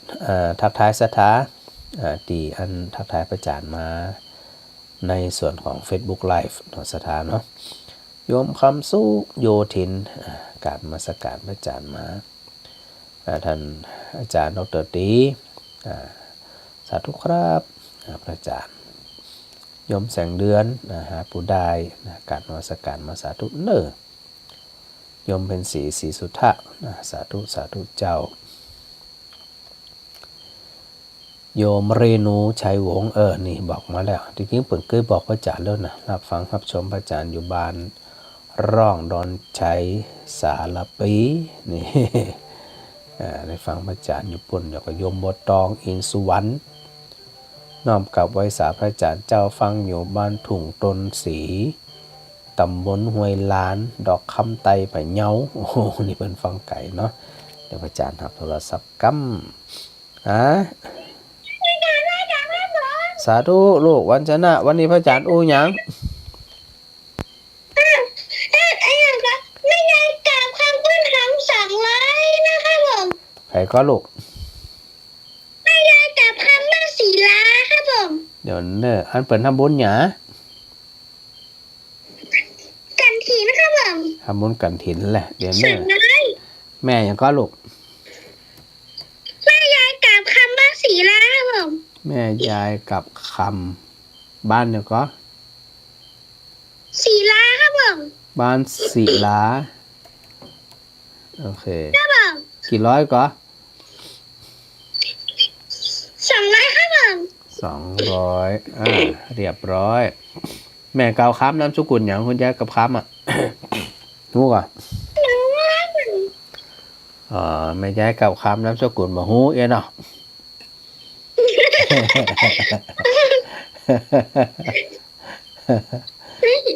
ทักทายสถาตีอันทักทายประจานมาในส่วนของ Facebook Live เนาะสถานเนาะโยมคำสู้โยธินการมาสการประจานมาท่านอาจารย์ดร.ตีสาธุครับพระอาจารย์โยมแสงเดือนหาผู้ได้การมาสการมาสาธุเนอโยมเป็นสีสุทธะสาธุเจ้าโยมเรนูชัยวงศ์นี่บอกมาแล้วจริงๆเปิ่นเคยบอกพระอาจารย์แล้วนะรับฟังรับชมพระอาจารย์อยู่บ้านร่องดอนชัยสารปีนี่ ได้ฟังพระอาจารย์อยู่ปุ่นแล้วก็โยมบดตองอินสุวรรณน้อมกับไว้สาพระอาจารย์เจ้าฟังอยู่บ้านถุงตนสีตำบลห้วยล้านดอกคำไตไปเหงาโอ้โหนี่เป็นฟังไก่เนาะเดี๋ยวพระอาจารย์รับโทรศัพท์กั้มสาธุลูกวันชนะวันนี้พระอาจารย์อู้หยังไม่ได้กราบคำพื้นคำสั่งไว้นะคะผม ใครก็ลูก ไม่ได้กราบคำว่าศีลาครับผม เดี๋ยวเนอะอันเปิดทำบุญหยา กันทีนะครับผม ทำบุญกันถินแหละเดี๋ยวเน สั่ อะ งไว้ แม่ยังก็ลูก ไม่ได้กราบคำว่าศีลาครับผม แม่ยายกับคำบ้านยังก็ ศีลาครับผม บ้านศิลาโอเค ครับผม กี่ร้อยก็ 200ครับผม 200เรียบร้อย แม่เกาค้ำน้ำสุกุลอย่างคุณยายกับค้ำอ่ะ ฮู้ก่ะแม่ยายเกาค้ำน้ำสุกุลมาฮู้เอ็นเนาะ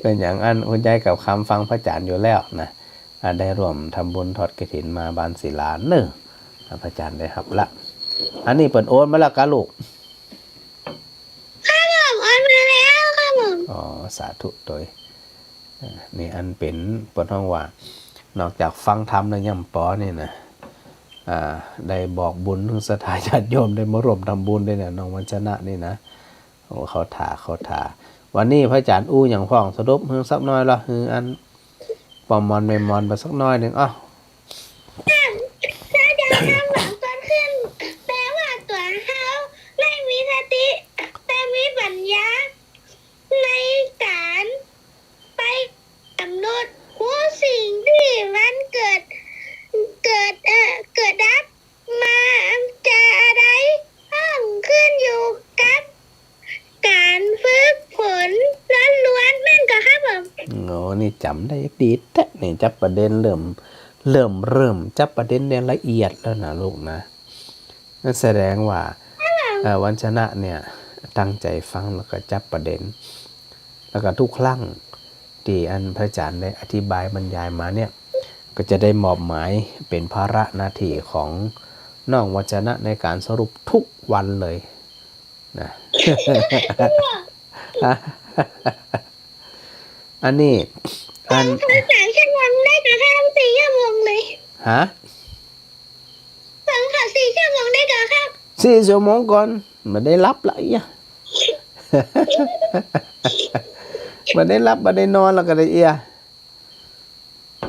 เป็นอย่างอันคุณยายกับคำฟังพระอาจารย์อยู่แล้วนะได้ร่วมทำบุญทอดกฐินมาบานศิลาหนึ่งพระอาจารย์ได้ครับละอันนี้เปิดโอนมาแล้วกะลูก ครับผมโอนมาแล้วครับผม อ๋อสาธุโดยนี่อันเป็นเปิดห้องว่านอกจากฟังธรรมแล้วยังปอนี่นะได้บอกบุญถึงสถานญาติโยมได้มาร่วมทำบุญด้วยเนี่ยน้องวัญชนะนี่นะโอ้เขาถาวันนี้พระอาจารย์อู้อย่างฟ้องสรุปเฮือสักน้อยละฮืออันปอมอนเมมอนไปสักน้อยหนึ่งถ้าจะทำหวังตอนขึ้นแปลว่าตัวเขาไม่มีสติแต่มีปัญญาในการไปกำหนดว่าสิ่งที่มันเกิดดับมาจะอะไรต้องขึ้นอยู่กับการฝึกฝนล้วนๆนั่นก็ครับผม โง่นี่จำได้ดีแท้นี่จับประเด็นเริ่มจับประเด็นเนี่ยละเอียดแล้วนะลูกนะนั่นแสดงว่าวัญชนะเนี่ยตั้งใจฟังแล้วก็จับประเด็นแล้วก็ทุกครั้งที่อันพระอาจารย์ได้อธิบายบรรยายมาเนี่ยก็จะได้มอบหมายเป็นภาระหน้าที่ของน้องวัญชนะในการสรุปทุกวันเลยนะ อันนี้อัน ฟัง3 ชั่วโมงได้กับข้าม4 ชั่วโมงเลย ฮะ ฟังค่ะ4 ชั่วโมงได้กับข้าม 4 ชั่วโมงก่อนมาได้รับละอีอะมาได้รับมาได้นอนแล้วก็ได้เอีย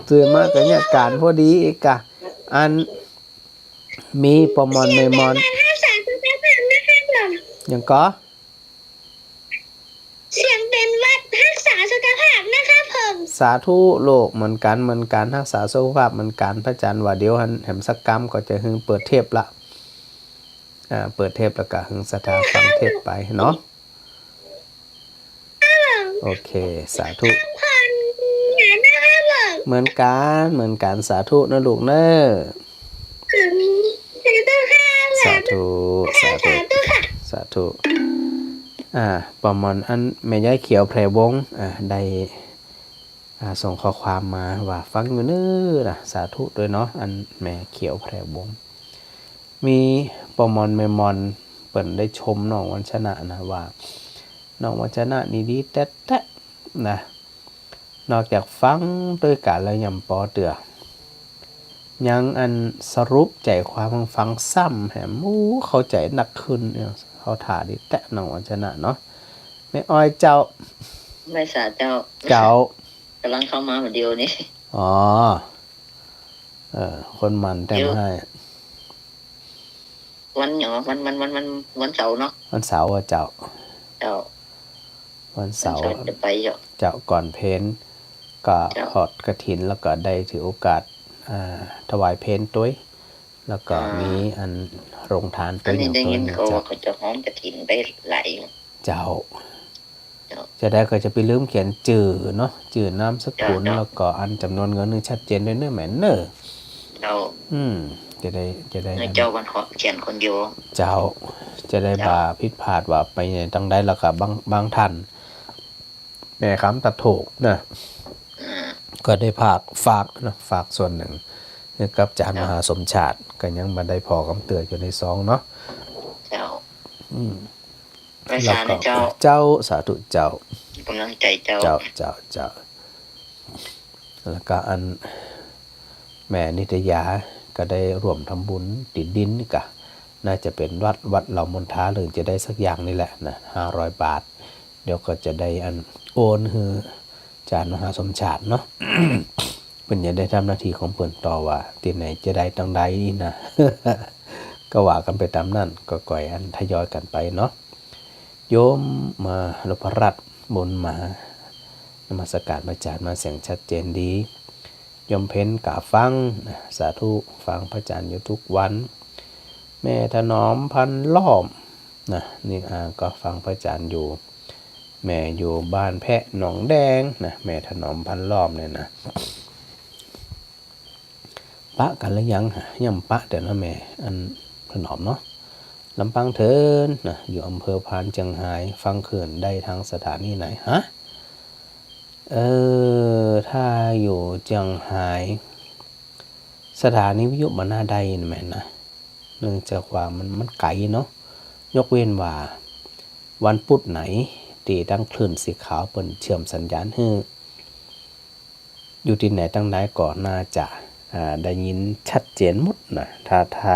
ตื่นมาก็เนี่ยการพอดีอีกอะอันมีประมอนเมมอน การรักษาสุขภาพนะครับผม ยังก็ เสียงเป็นวัดรักษาสุขภาพนะครับผม สาธุโลกเหมือนกันรักษาสุขภาพเหมือนกันพระอาจารย์ว่าเดี๋ยวแหมสักกรรมก็จะหึงเปิดเทปละเปิดเทปแล้วก็หึงสถาฟังเทปไปเนาะโอเคสาธุ ผ่อนหนานะครับผม เหมือนกันสาธุนะลูกเนอะ สาธุค่ะ สาธุสาธุประมาณอันแม่ยายเขียวแพรวงได้ส่งข้อความมาว่าฟังอยู่เน้อนะสาธุด้วยเนาะอันแม่เขียวแพรวง มีปอมอนเมมอนเปิ่นได้ชมน้องวัญชนะนะว่าน้องวัญชนะนี่ดีแต๊ะๆนะนอกจากฟังด้วยกันแล้วยังปอเตือยังอันสรุปใจความฟังซ้ำแหมเข้าใจหนักขึ้นเนี่ยเขาถ่าดีแตะน้องวัญชนะเนาะแม่อ้อยเจ้า ไม่สาเจ้า เจ้าก ำลังเข้ามาเหมือนเดียวนี้ อ๋อคนมันแต่งให้ วันเหรอวันเสาร์เนาะ วันเสาร์เจ้า เจ้า วันเสาร์ จะไปเจ้า เจ้าก่อนเพนก็ เจ้า ทอดกฐินแล้วก็ได้ถือโอกาสถวายเพนด้วยแล้วก็มีอันโรงทานตั อั วน อ นี้ ย่าง ได้ ตัว ยิน หนึง เขา เจ้า ว่าเขาจะหอมจะถิ่นไปไหล เจ้า เจ้า จะได้ก็จะไปลืมเขียนจื่อเนาะจื่อนามสกุล เจ้า แล้วก็อันจำนวนเงินนึงชัดเจนด้วยเนื้อแหม่นเนอะ เจ้า จะได้ ในเจ้าวันขอเขียนคนเดียว เจ้าจะได้บ่าผิดพลาดว่าไปในตั้งได้แล้วก็บางท่านแม่คำตัดถูกนะ อืม ก็ได้ฝากส่วนหนึ่งให้กับอาจารย์มหาสมชาติก็ยังมาได้พอกำเตือนอยู่ในซองเนาะ เจ้า อืม ไม่ แล้ว สา ก็ นะเจ้า เจ้าสาธุเจ้าก ำลังใจเจ้า เจ้าแล้วก็อันแม่นิตยาก็ได้ร่วมทำบุญติดดินนี่กะน่าจะเป็นวัดเหล่ามนทาหรือจะได้สักอย่างนี่แหละนะ500 บาท เดี๋ยวก็จะได้อันโอนคืออาจารย์มหาสมชาติเนาะ เพิ่นจะได้ทำหน้าที่ของเพิ่นต่อว่าที่ไหนจะได้ตังใดนี่นะ ก็ว่ากันไปตามนั้นก็ก่อยอันทยอยกันไปเนาะโยมมานพรัตน์บนมานมัสการอาจารย์มาเสียงชัดเจนดีโยมเพ้นกะฟังนะสาธุฟังพระอาจารย์อยู่ทุกวัน แม่ถนอมพันล้อมนะนี่ก็ฟังพระอาจารย์อยู่ แม่อยู่บ้านแพะหนองแดงนะแม่ถนอมพันล้อมเนี่ยนะปะกันแล้วยังยังปะแต่นะแม่อันถนอมเนาะลำปางเถินนะอยู่อำเภอพานจังหายฟังเขื่อนได้ทางสถานีไหนฮะถ้าอยู่จังหายสถานีวิทยุบรรณาใดนะแม่นะเนื่องจากว่ามันไกลเนาะยกเว้นว่าวันพุธไหนตีตั้งคลื่นสีขาวเปิ่นเชื่อมสัญญาณให้อยู่ที่ไหนตั้งไหนก่อนน่าจะได้ยินชัดเจนหมดนะถ้า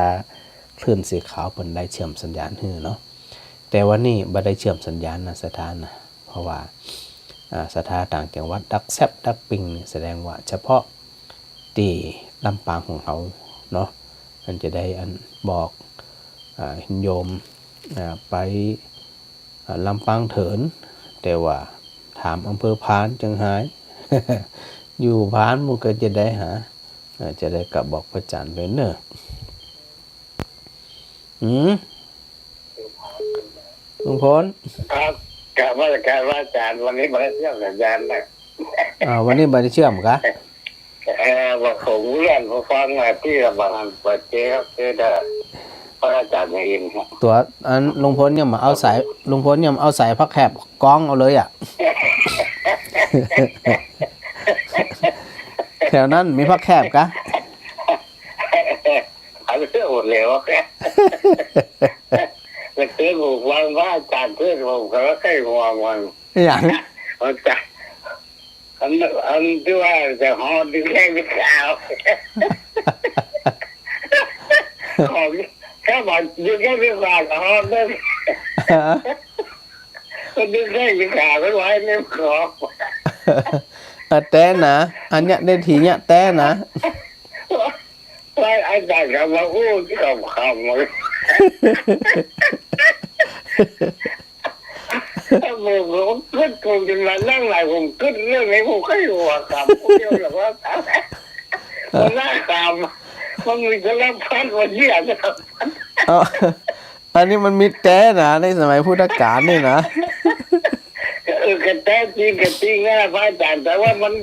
คลื่นสีขาวเปิ่นได้เชื่อมสัญญาณให้เนาะแต่วันนี้บ่ได้เชื่อมสัญญาณนะสถานนะเพราะว่าสถานต่างจังหวัดดักแซบดักปิงแสดงว่าเฉพาะที่ลำปางของเขาเนาะมันจะได้อันบอกโยมไปลำปางเถินแต่ว่าถามอำเภอพานจังหาย อยู่พานมันก็จะได้จะได้กลับบอกพระจันทร์เลยเนอะลุงพล ครับกลับมาจากการว่าอาจารย์วันนี้มาเที่ยวกับอาจารย์นะ วันนี้บ่ได้เชื่อมกะ บอกผมเรื่องผมฟังมาที่ระบาดเปิดเจ๊ครับเจ๊ได้พระอาจารย์อินครับ ตัวอันลุงพลเนี่ยมาเอาสายลุงพลเนี่ยมาเอาสายพักแคบกองเอาเลยอ่ะ แถวนั้นมีพักแคบกะ อันนี้หมดเลยว่าแค่แต่เจ๊ผมฟังว่าอาจารย์เพื่อนผมก็แค่งงมัน อย่าง อาจารย์อันที่ว่าจะหอดึงแค่ไม่ขาวของแค่บอกดึงแค่ไม่ขาวหอดึงก็ดึงแค่ไม่ขาวไม่ไหวไม่ขอ แต่นะอันเนี้ยได้ทีเนี้ยแต่นะ ว่าอาจารย์ก็มาอู้ที่กับคำเลยผมขึ้นคงจะมานั่งไหนผมขึ้นเรื่องนี้ผมก็อยู่คำเดียวหรอกว่ามันน่าคำมันมีกระลับพันวันเยี่ยมนะครับ อันนี้มันมีแต่นะในสมัยพุทธกาลนี่นะ กระแตจริงกระติงนะพระอาจารย์แต่ว่ามัน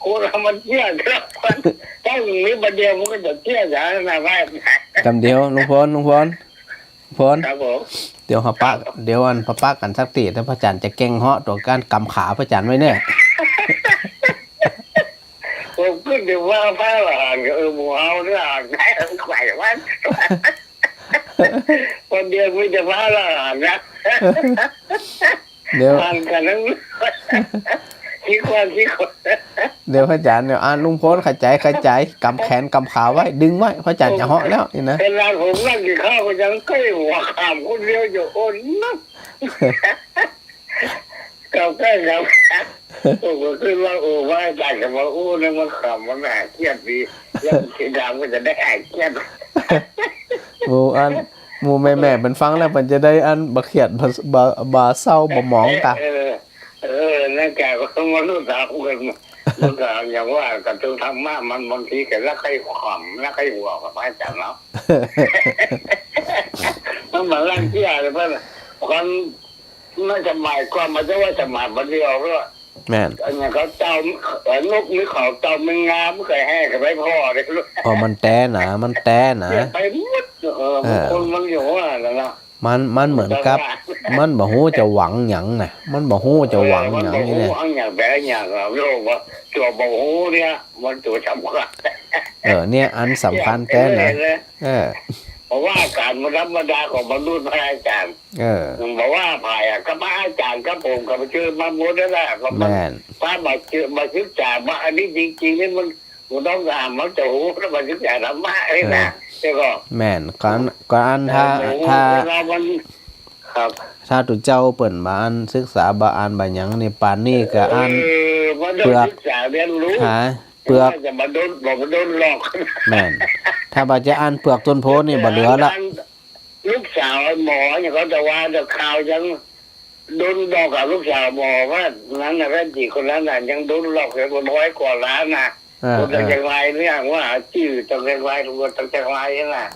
โคตรมันเชี่ยครับถ้าอย่างนี้ประเดี๋ยวมันก็จะเชี่ยอย่างนั้นนะว่า จำเดียวลุงพลครับผม เดี๋ยวเดี๋ยวอันป้ากันสักตีถ้าพระอาจารย์จะเก่งเหาะตัวการกำขาพระอาจารย์ไว้เนี่ย ผมขึ้นถึงว่าพระหลานก็หมูเอาเรื่องได้ไขว่ว่า คนเดียวไม่จะพาละอ่านนะ เดี๋ยว อ่านกันนั้นคิดว่า เดี๋ยวพระอาจารย์เดี๋ยวอ่านลุงพลเข้าใจกำแขนกำขาไว้ดึงไว้พระอาจารย์จะเหาะแล้วนี่นะ เป็นร้านผมนั่งกินข้าวก็ยังใกล้หัวขามคนเดียวอยู่โอนนักกับใกล้กับโอ้ก็คือว่าโอ้ว่าจ่ายกับว่าโอ้เนี่ยมันขำมันหายเครียดดีแล้วสีดำก็จะได้หายเครียด หมู่แม่เป็นฟังแล้วมันจะได้อันบะเขียดบะเศร้าบะหมองตา นั่นแกก็มารู้จักกันมันก็อย่างว่ากับตัวธรรมะมันบางทีแกรักให้ขำรักให้หัวกับพระอาจารย์เนาะมันมาลั่นที่อะไรเพื่อนคนน่าจะหมายความมาจะว่าจะหมายบันเดียวเพราะ แม่น อันนี้เขาเจ้านกนี่เขาเจ้ามันงามไม่เคยให้กับไปพ่อเลยลูก อ๋อมันแต้หนาไปมุดคนมันอยู่ว่าแล้วนะ มันเหมือนกับมันบ่ฮู้จะหวังหยังน่ะมันบ่ฮู้จะหวังหยังนี่แหละ หวังอย่างแบบอย่างเราโลกว่าตัวบ่ฮู้เนี่ยมันตัวสำคัญ เนี่ยอันสำคัญแต้นะเพราะว่าการธรรมดาของมนุษย์พระอาจารย์บอกว่าภายก็พระอาจารย์ก็ผมก็ไปเจอมาหมดแล้วแหละก็มันพระมาเจอมาศึกษาว่าอันนี้จริงๆนี่มันต้องอ่านมันจะหูแล้วมาศึกษาธรรมะเลยนะใช่ก็แม่นการถ้าครับถ้าตุเจ้าเปิ่นมาอ่านศึกษาบาอ่านบาหยังนี่ปานนี้ก็อ่านเปลือกหาเปลือกจะมาโดนหลอกแม่นถ้าบ่จะอ่านเปลือกต้นโพนี่บ่เหลือละลูกสาวหมอเนี่ยเขาจะว่าจะข่าวยังโดนหลอกกับลูกสาวหมอว่านั้นน่ะแม่จีคนนั้นน่ะยังโดนหลอกเลย100 กว่าล้านน่ะคนจังไรเนี่ยว่าชื่อจังไรทุกคนจังไรน่ะ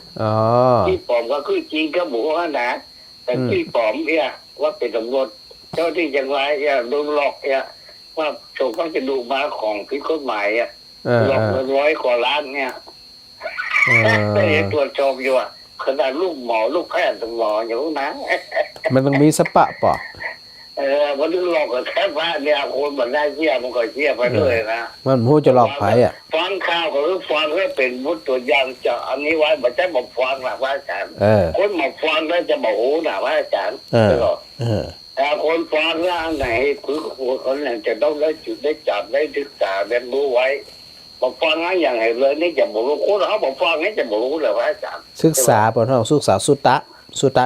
ที่ปลอมก็คือจริงก็หมูนะแต่ที่ปลอมเนี่ยว่าเป็นตำรวจเจ้าที่จังไรเนี่ยโดนหลอกเนี่ยว่าส่งก็จะดูมาของผิดกฎหมายอ่ะหลอก100 กว่าล้านเนี่ยแต่ตรวจสอบอยู่อ่ะขนาดลูกหมอลูกแพทย์หมออยู่นะมันต้องมีสปะป่ะมันหลอกกับแค่พระเนี่ยคนมันได้เชี่ยมันก็เชี่ยไปเลยนะมันพูดจะหลอกไปอ่ะฟังข่าวก็คือฟังเพื่อเป็นมุดตัวอย่างจะอันนี้ไว้มันจะบอกฟังนะพระอาจารย์คนมาฟังแล้วจะบอกโอ้นะพระอาจารย์แต่คนฟังแล้วอันไหนคือคนไหนจะต้องได้จุดได้จับได้ศึกษาเรียนรู้ไว้บอกฟังอย่างไรเลยนี่จะบอกรู้คนเขาบอกฟังนี่จะบอกรู้เลยพระอาจารย์ศึกษาบนห้องศึกษาสุตตะ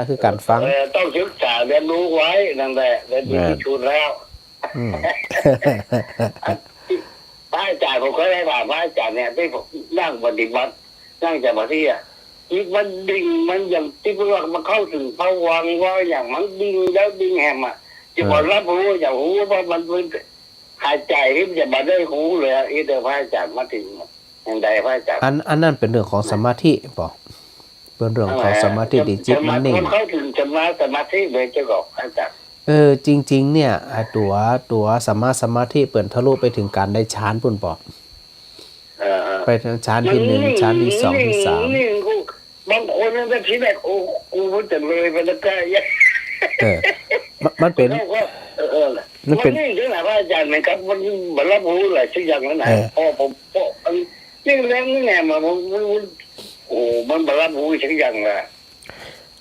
คือการฟังต้องศึกษาเรียนรู้ไว้นั่นแหละเรียนรู้ชุดแล้วพระอาจารย์ผมเคยได้ถามพระอาจารย์เนี่ยที่นั่งปฏิบัตินั่งสมาธิอ่ะอีกมันดิ่งมันอย่างที่พวกมันเข้าถึงภวังค์ว่าอย่างมันดิ่งแล้วดิ่งแหมอ่ะจะบอกรับรู้อย่างหูว่ามันหายใจที่จะมาได้หูเลยอีเดอพระอาจารย์มาถึงอย่างใดพระอาจารย์อันนั้นเป็นเรื่องของสมาธิป่ะเป็นเรื่องของสมาธิดิจิตมันนิ่งเข้าถึงสมาธิเลยจะบอกอาจารย์จริงๆเนี่ยตัวสมาธิเปิดทะลุไปถึงการได้ฌานปุ่นป่ะไปถึงฌานที่1ฌานที่2ที่3บางคนนั่นทีแรกโอ้กูจะเลยไปแล้วก็มันเป็นนี่ถึงไหนพระอาจารย์ไหมครับมันรับรู้อะไรสักอย่างนั้นไหนผมนี่แรงนี่ไงมันรับรู้สักอย่างแหละ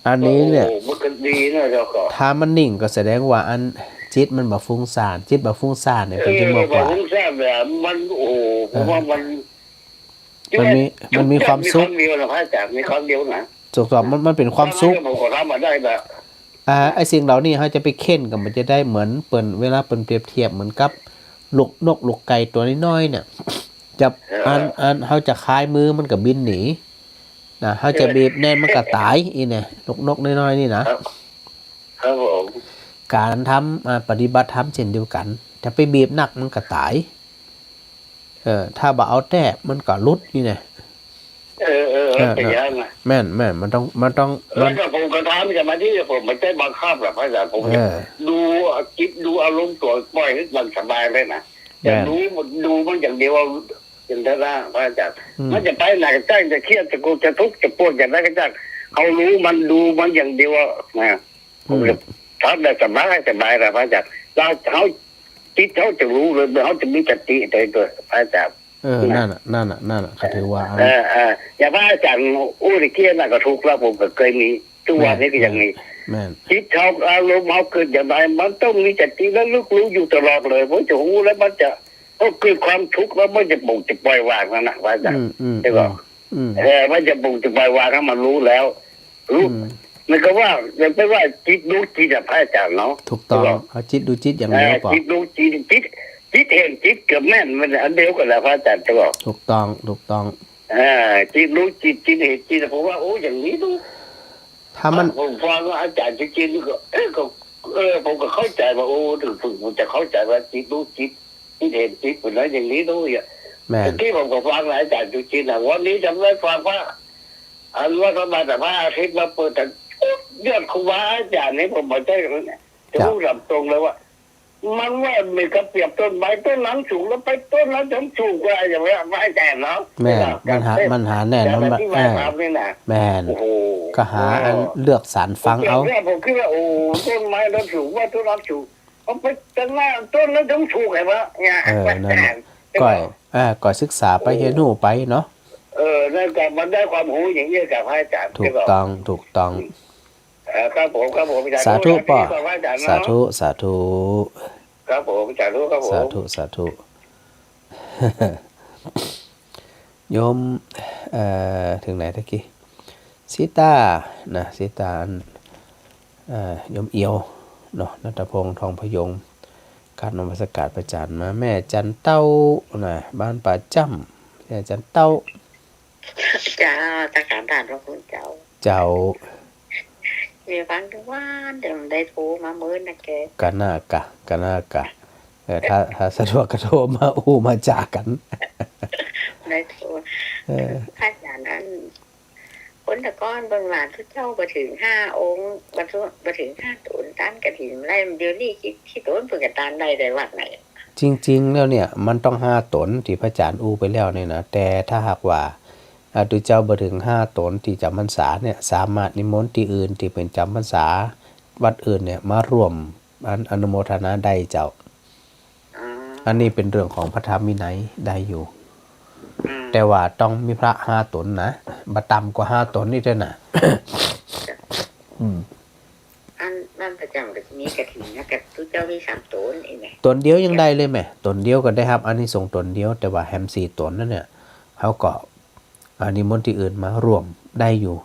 อันนี้เนี่ยมันก็ดีนะเจ้าก็ถ้ามันนิ่งก็แสดงว่าอันจิตมันบ่ฟุ้งซ่านจิตบ่ฟุ้งซ่านเนี่ยเป็นที่บอกว่าฟุ้งซ่านแบบมันเพราะว่ามันมีความสุขมีความเดียวนะพระอาจารย์มีความเดียวนะสุขสอบมันเป็นความสุขผมก็ทำมาได้แบบไอ้สิ่งเหล่านี้เขาจะไปเค้นกับมันจะได้เหมือนเปิ่นเวลาเปิ่นเปรียบเทียบเหมือนกับลูกนกลูกไก่ตัวน้อยๆเนี่ยจะเขาจะคลายมือมันก็บินหนีนะเขาจะบีบแน่นมันก็ตายอีเนี่ยนกน้อยๆนี่นะครับผมการทำปฏิบัติธรรมเช่นเดียวกันจะไปบีบหนักมันก็ตายถ้าบ่เอาแต้มันก็ลุดนี่เนี่ยเป็นยังไงแม่นมันต้องแล้วก็ผมก็ทำจะมาที่ผมไม่ได้บังคับหรอกพระอาจารย์ผมดูจิตดูอารมณ์ตัวปล่อยให้มันสบายเลยนะอย่าดูมันอย่างเดียวเป็นท่าร่าพระอาจารย์มันจะไปไหนก็จ้างจะเครียดจะโกรธจะทุกข์จะปวดอย่างไรก็จ้างเขารู้มันดูมันอย่างเดียวนะผมจะทำได้สบายนะพระอาจารย์เขาจิตเขาจะรู้เลยเขาจะมีสติในตัวพระอาจารย์นั่นน่ะก็ถือว่าอย่าพระอาจารย์อู้ที่เกี้ยน่ะก็ทุกข์แล้วผมก็เคยมี ทุกวันนี้ก็อย่างนี้ แม่น จิตเขาอารมณ์เขาเกิดอย่างไรมันต้องมีสติและลึกรู้อยู่ตลอดเลยเพราะจะหูแล้วมันจะเกิดความทุกข์แล้วมันจะปลุกจะปล่อยวางนะว่าจะใช่ป่ะมันจะปลุกจะปล่อยวางถ้ามันรู้แล้วรู้มันก็ว่าอย่างไปว่าจิตรู้จิตพระอาจารย์เนาะถูกต้องเอาจิตดูจิตอย่างเดียวป่ะจิตรู้จิตเห็นจิตกับแม่นมันอันเดียวกันแหละพระอาจารย์จะบอกถูกต้องจิตรู้จิตเห็นจิตผมว่าโอ้อย่างนี้ดูถ้ามันผมฟังว่าอาจารย์จริงๆก็ผมก็เข้าใจว่าโอ้ถึงผมจะเข้าใจว่าจิตรู้จิตเห็นจิตเป็นอะไรอย่างนี้ด้วยแม่ที่ผมก็ฟังอาจารย์จริงๆนะวันนี้จำได้ฟังว่าอันว่าพระบาทพระอาทิตย์มาเปิดแต่ยอดครูบาอาจารย์นี่ผมบอกได้เลยเนี่ยจะรู้ลำตรงเลยว่ามันว่ามีกระเปียบต้นไม้ต้นนั้นสูงแล้วไปต้นนั้นถึงสูงกว่าอย่างนี้ไม่แก่เนาะแม่มันหาแน่นอนแม่ก็หาอันเลือกสรรฟังเอาผมคิดว่าโอ้ต้นไม้นั้นสูงว่าต้นนั้นสูงเอาไปต้นนั้นต้นนั้นถึงสูงไงวะเนี่ยก่อยศึกษาไปเรียนรู้ไปเนาะนั่นก็มันได้ความรู้อย่างนี้กับพระอาจารย์ถูกต้องครับผมสาธุป่ะสาธุครับผมสาธุ โยมถึงไหนตะกี้สีตานะสีตาโยมเอียวเนาะณัฐพงษ์ทองพยงการนมัสการประจานมาแม่จันเต้านะบ้านป่าจ้ำแม่จันเต้าจ้าตะการด่านพระคุณเจ้ามีฟังทุกวันเดี๋ยวได้โทรมามื้อนะแกกะน่ากะถ้าสะดวกก็โทรมามาจากันได้โทรพระอาจารย์นั้นคนตะก้อนเบิ่งหลานทุกเจ้าบ่ถึง5องค์บ่ถึง5ตนต้านกฐินไล่เดี๋ยวนี้คิดตนเพิ่นก็ต้านได้วัดไหนจริงๆแล้วเนี่ยมันต้อง5ตนที่พระอาจารย์ไปแล้วเนี่ยนะแต่ถ้าหากว่าตุเจ้าบ่ถึง5ตนที่จำพรรษาเนี่ยสามารถนิมนต์ที่อื่นที่เป็นจำพรรษาวัดอื่นเนี่ยมาร่วมอนุโมทนาได้เจ้าอันนี้เป็นเรื่องของพระธรรมวินัยได้อยู่แต่ว่าต้องมีพระ5ตนนะบ่ต่ำกว่า5ตนนี่เด้อน่ะอันนั่นประจำก็มีกฐินนะกับทุกเจ้ามี3ตนเองแหมตนเดียวยังได้เลยแม่ตนเดียวก็ได้รับอานิสงส์ตนเดียวแต่ว่าแฮม4ตนนั่นเนี่ยเฮาก็นิมนต์ที่อื่นมาร่วมได้อยู่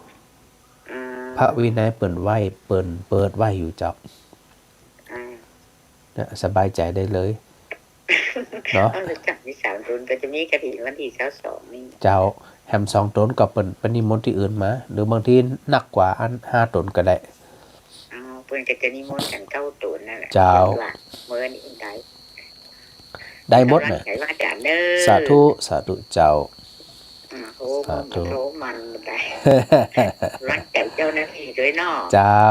พระวินัยเปิดไว้อยู่เจ้าสบายใจได้เลยเนาะจากที่3ตนก็จะมีกฐินวันที่22นี่เจ้าแฮม2ตนก็เปิ้นนิมนต์ที่อื่นมาหรือบางทีหนักกว่าอัน5ตนก็ได้เพิ่นก็จะนิมนต์กัน9ตนนั่นแหละเจ้ามื้อนี้ได้หมดน่ะสาธุเจ้าสาธุมันได้รักเจ้าหน้าที่ด้วยเนาะเจ้า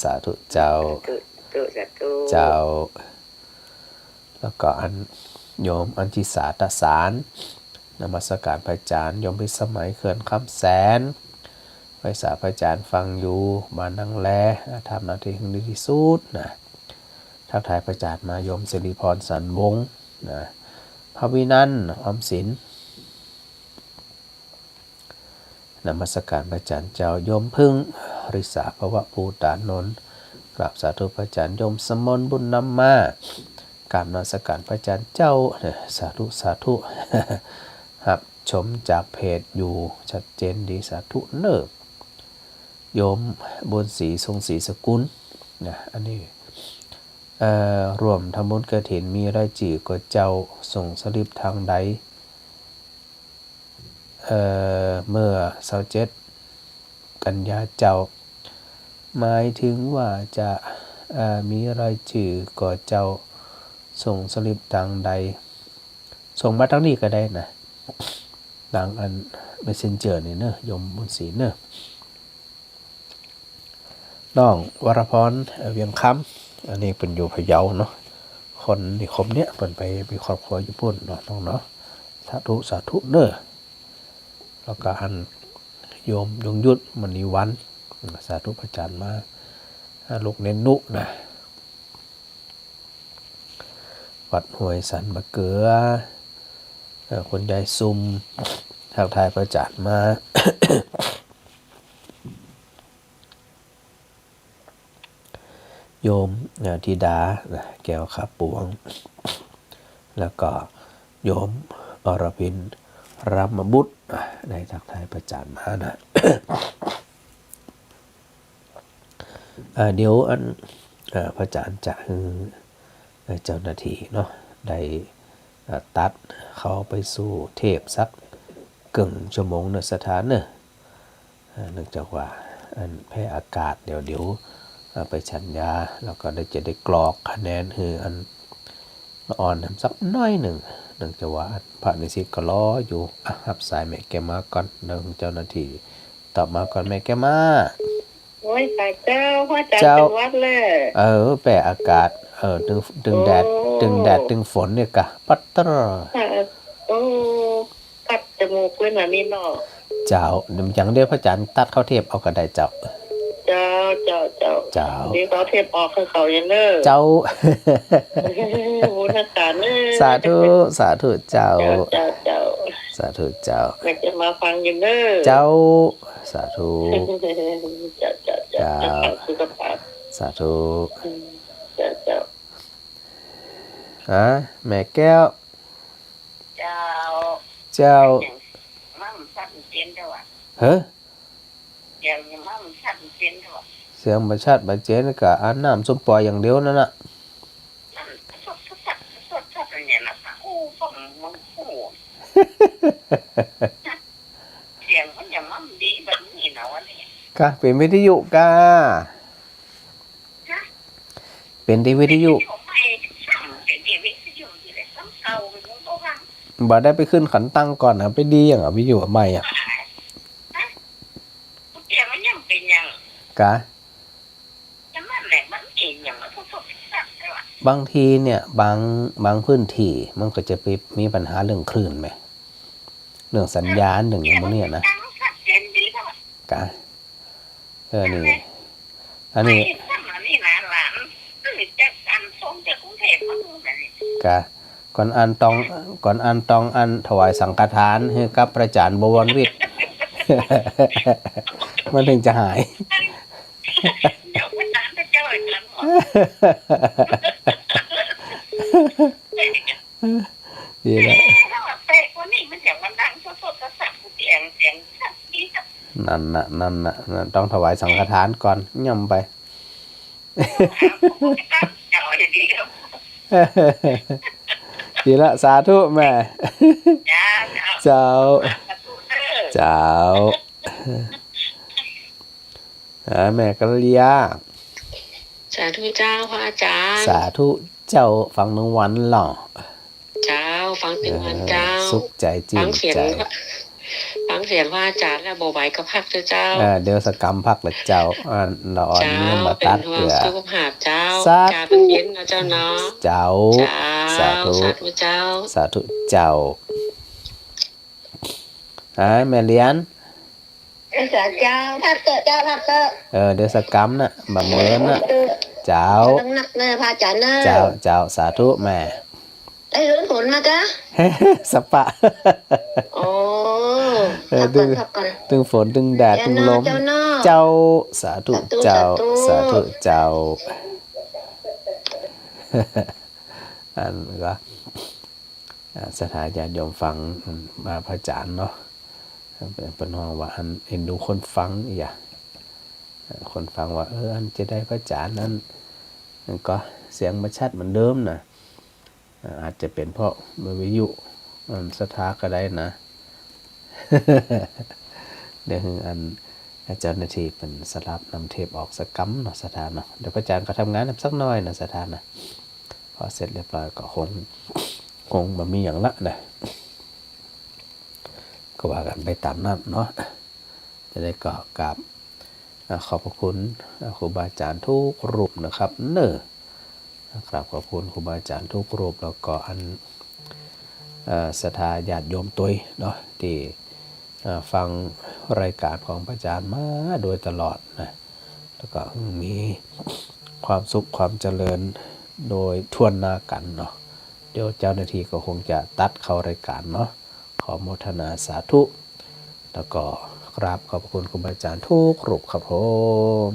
สาธุเจ้าเจ้าแล้วก็อันโยมอัญชิสาตสารนมัสการพระอาจารย์โยมพิสมัยเขื่อนคำแสนไว้สาพระอาจารย์ฟังอยู่มานั่งแลทำหน้าที่ให้ดีที่สุดนะทักทายพระอาจารย์มาโยมสิริพรสันวงศ์นะพระวินันท์ออมสินนมัสการพระอาจารย์เจ้าโยมพึ่งริษาภวะภูตานนท์กราบสาธุพระอาจารย์โยมสมนบุญนำมากราบนมัสการพระอาจารย์เจ้าสาธุครับชมจากเพจอยู่ชัดเจนดีสาธุเนิบโยมบุญศรีทรงศรีสกุลนะอันนี้รวมทำบุญกฐินมีรายจื่อก็เจ้าส่งสลิปทางใดเมื่อ27กันยาเจ้าหมายถึงว่าจะมีรายชื่อก็เจ้าส่งสลิปทางใดส่งมาทางนี้ก็ได้นะทางอัน Messenger นี่เนอะยมบุญศรีเนอะน้องวรพรเวียงคำอันนี้เป็นอยู่พะเยาเนาะคนนิคมเนี้ยเปิดไปมีครอบครัวญี่ปุ่นเนาะน้องเนาะสาธุเนอะแล้วก็อันโยมยงยุทธมณีวันสาธุพระอาจารย์มาลูกเน้นนุนะวัดห้วยสันมะเกือคนยายซุมทักทายพระอาจารย์มา โยมธิดาแก้วขาปวงแล้วก็โยมอรพินรามบุตรได้ทักทายพระอาจารย์มานะ เดี๋ยวพระอาจารย์จะให้เจ้าหน้าที่เนาะได้ตัดเขาไปสู่เทพสักกึ่งชั่วโมงในสถานเนอะเนื่องจากว่าแพ้อากาศเดี๋ยวไปฉันยาแล้วก็จะได้กรอกคะแนนคืออันอ่อนสักน้อยหนึ่งเนื่องจากว่าพระนิสิตก็รออยู่รับสายแม่แกมาก่อนเดี๋ยวเจ้าหน้าที่ตอบมาก่อนแม่แกมา โอ้ยตายเจ้าพ่ออาจารย์เป็นวัดเลย แปรอากาศดึงแดดดึงฝนเนี่ยกะปัตตร โอ้กัดจมูกเว้นแบบนี้เนาะ เจ้าอย่างเดียวพระอาจารย์ตัดเข้าเทปเอากระไดเจ้า เจ้าดีเขาเทปออกคือเขาอย่างเนอ เจ้า บุญนักการเนอ สาธุเจ้า สาธุเจ้า อยากจะมาฟังอยู่เนอ เจ้าสาธุ เจ้าสุขภาพ สาธุ เจ้า แม่แก้ว เจ้า เจ้า มั่มสั่นเตียนเด้อวะ เฮ้ย อย่างมั่มสั่นเตียนเด้อวะ เสียงประชัดประเจนกับอันน้ำส้มปล่อยอย่างเดียวนั่นน่ะ สดอะไรเนี่ยนะโอ้ฟังมันโอ้เสียงมันจะมั่มดีแบบนี้นะวะเนี่ย กะเป็นวิทยุกะเป็นที่วิทยุบ่ได้ไปขึ้นขันตั้งก่อนนะไปดีอย่างวิทยุใหม่กะบางทีเนี่ยบางพื้นที่มันก็จะไปมีปัญหาเรื่องคลื่นไหมเรื่องสัญญาณหนึ่งอย่างพวกนี้นะกะนี่อันนี้กะก่อนอันต้องอันถวายสังฆทานให้กับพระอาจารย์บวรวิทย์ มันถึงจะหาย เดี๋ยวพระอาจารย์จะเจอกัน ดีแล้ว ถ้าว่าเป๊ะวันนี้มันเสียงมันดังสดๆสับเสียงชัดดีจัง นั่นน่ะต้องถวายสังฆทานก่อนย่ำไป เจ้าจะดีครับ ดีละสาธุแม่ เจ้า เจ้าแม่กัลยา สาธุเจ้าพระอาจารย์ สาธุเจ้าฟังหนึ่งวันหล่อ เจ้าฟังถึงวันเจ้า สุขใจจริงใจ ฟังเสียงพระอาจารย์แล้วบ่ไหวก็พักเจ้า เดี๋ยวสกรรมพักละเจ้าเราอ่อนเนื้อมาตัดเกลือ สุขภาพเจ้า สาธุ การเป็นเย็นนะเจ้าเนาะ เจ้าสาธุ สาธุเจ้า สาธุเจ้าแม่เลี้ยน เจ้าพักเตอะเจ้าพักเตอะ เดี๋ยวสกรรมน่ะบังเมินน่ะเจ้า ต้องนักเนอพระอาจารย์เนอ เจ้าสาธุแม่ ได้ลุ้นผลมาจ้ะ สปะ โอ้พักก่อน ตึงฝนตึงแดดตึงลม เจ้าเนาะ เจ้าสาธุเจ้าสาธุเจ้าอันก็สถานญาติโยมฟังมาพระอาจารย์เนาะเป็นห้องว่าอันเห็นดูคนฟังอย่าคนฟังว่าอันจะได้พระอาจารย์นั้นก็เสียงมาชัดเหมือนเดิมนะอาจจะเป็นเพราะวิทยุสถาก็ได้นะ เดี๋ยวอันเจ้าหน้าที่เป็นสลับนำเทปออกสกัมเนาะสถานเนาะเดี๋ยวพระอาจารย์ก็ทำงานสักหน่อยนะสถานนะพอเสร็จเรียบร้อยก็คงมันมีอย่างละนะก็ว่ากันไปตามนั้นเนาะจะได้ก็กราบขอบพระคุณครูบาอาจารย์ทุกรูปนะครับครับขอบคุณครูบาอาจารย์ทุกรูปแล้วก็อันศรัทธาญาติโยมตุยเนาะที่ฟังรายการของพระอาจารย์มาโดยตลอดนะแล้วก็มีความสุขความเจริญโดยทั่วหน้ากันเนาะเดี๋ยวเจ้าหน้าที่ก็คงจะตัดเข้ารายการเนาะขอโมทนาสาธุแล้วก็กราบขอบคุณครูบาอาจารย์ทุกรูปครับผม